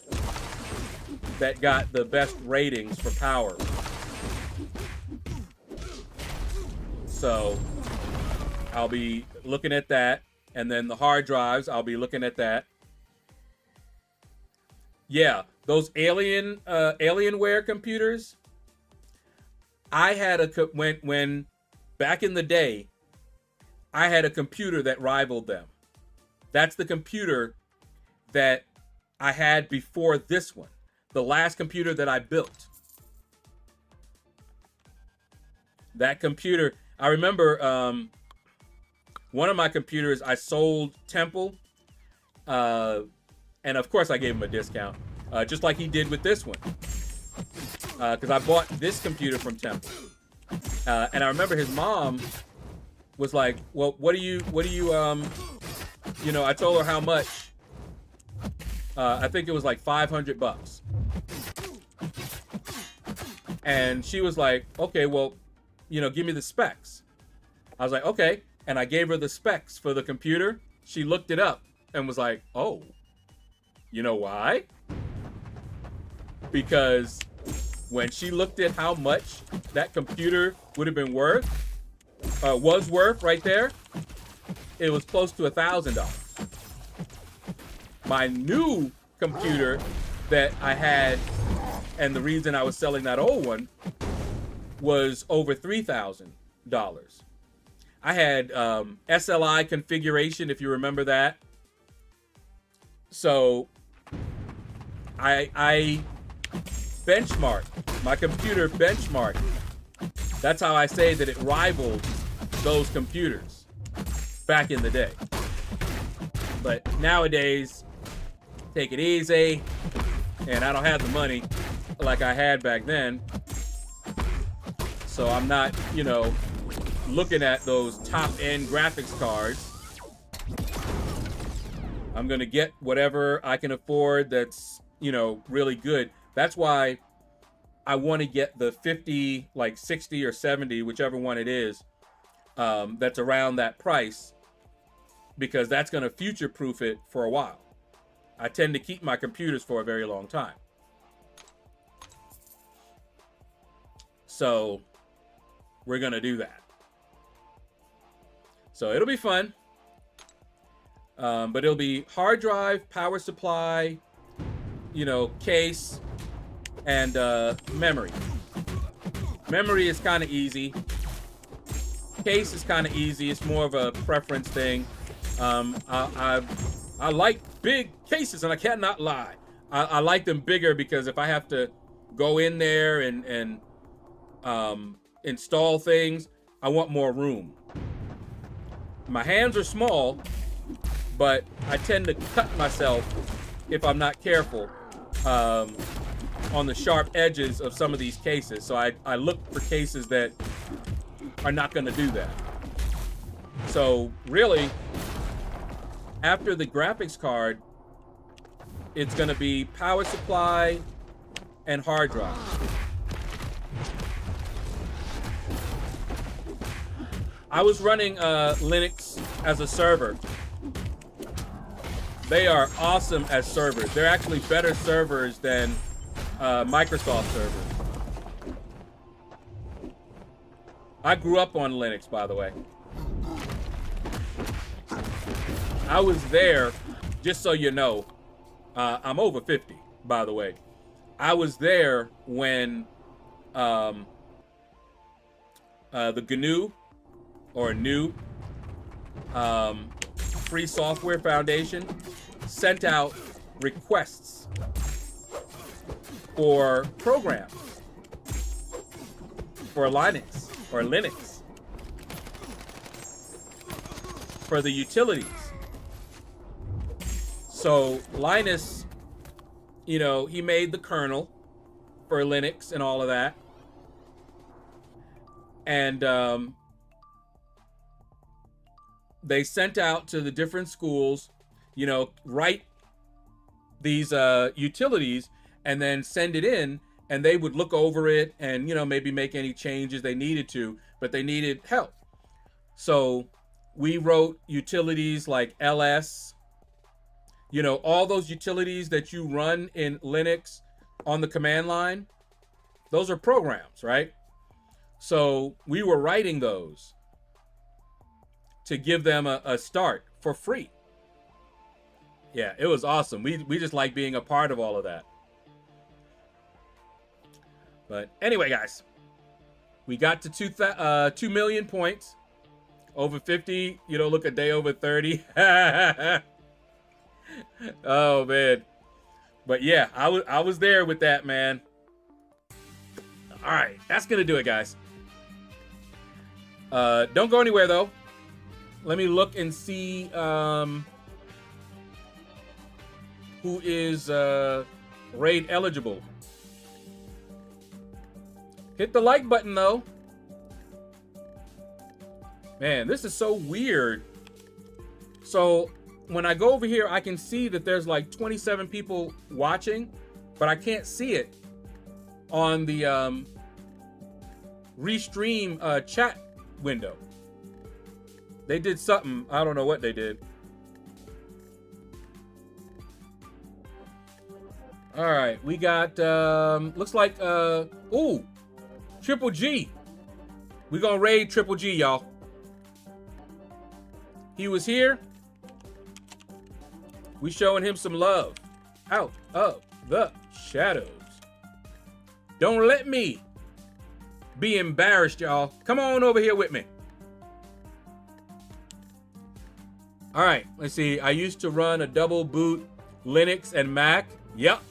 that got the best ratings for power. So I'll be looking at that. And then the hard drives, I'll be looking at that. Yeah, those Alienware computers. I had when back in the day, I had a computer that rivaled them. That's the computer that I had before this one. The last computer that I built. That computer, I remember one of my computers I sold Temple. And of course I gave him a discount. Just like he did with this one. Because I bought this computer from Temple. And I remember his mom was like, well, what do you, you know, I told her how much. I think it was like $500. And she was like, okay, well, you know, give me the specs. I was like, okay. And I gave her the specs for the computer. She looked it up and was like, oh, you know why? Because when she looked at how much that computer would have been worth, was worth right there, it was close to $1,000. My new computer that I had, and the reason I was selling that old one, was over $3,000. I had SLI configuration, if you remember that. So I benchmarked, my computer benchmarked. That's how I say that it rivaled those computers back in the day. But nowadays, take it easy, and I don't have the money like I had back then. So I'm not, you know, looking at those top-end graphics cards. I'm gonna get whatever I can afford that's, you know, really good. That's why I want to get the 50, like 60 or 70, whichever one it is, that's around that price, because that's gonna future-proof it for a while. I tend to keep my computers for a very long time. So we're gonna do that. So it'll be fun. But it'll be hard drive, power supply, you know, case, and memory. Memory is kind of easy. Case is kind of easy. It's more of a preference thing. I like big cases, and I cannot lie. I like them bigger because if I have to go in there and install things, I want more room. My hands are small, but I tend to cut myself if I'm not careful on the sharp edges of some of these cases. So I look for cases that are not going to do that. So really, after the graphics card, it's going to be power supply and hard drive. I was running Linux as a server. They are awesome as servers. They're actually better servers than Microsoft servers. I grew up on Linux, by the way. I was there, just so you know, I'm over 50, by the way. I was there when the GNU, or GNU, Free Software Foundation, sent out requests for programs for Linux or Linux for the utilities. So Linus, you know, he made the kernel for Linux and all of that. And they sent out to the different schools, you know, write these utilities and then send it in, and they would look over it and, you know, maybe make any changes they needed to, but they needed help. So we wrote utilities like ls, you know, all those utilities that you run in Linux on the command line, those are programs, right? So we were writing those to give them a start for free. Yeah, it was awesome. We just like being a part of all of that. But anyway, guys, we got to 2 million points. Over 50, you know, look, a day over 30. Oh, man. But yeah, I was there with that, man. All right, that's going to do it, guys. Don't go anywhere, though. Let me look and see who is raid eligible. Hit the like button, though. Man, this is so weird. So when I go over here, I can see that there's like 27 people watching, but I can't see it on the restream chat window. They did something. I don't know what they did. All right, we got, looks like, ooh, Triple G. We're gonna raid Triple G, y'all. He was here. We showing him some love. Out of the shadows. Don't let me be embarrassed, y'all. Come on over here with me. All right, let's see. I used to run a double boot Linux and Mac. Yep.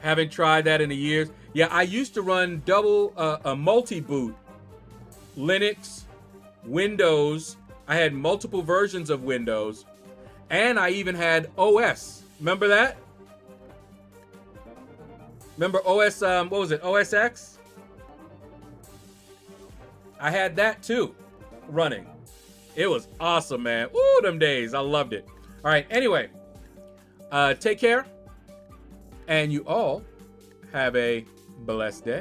Haven't tried that in the years. Yeah, I used to run a multi-boot Linux, Windows. I had multiple versions of Windows, and I even had OS. Remember that? Remember OS, what was it, OS X? I had that too, running. It was awesome, man. Ooh, them days, I loved it. All right, anyway, take care, and you all have a blessed day.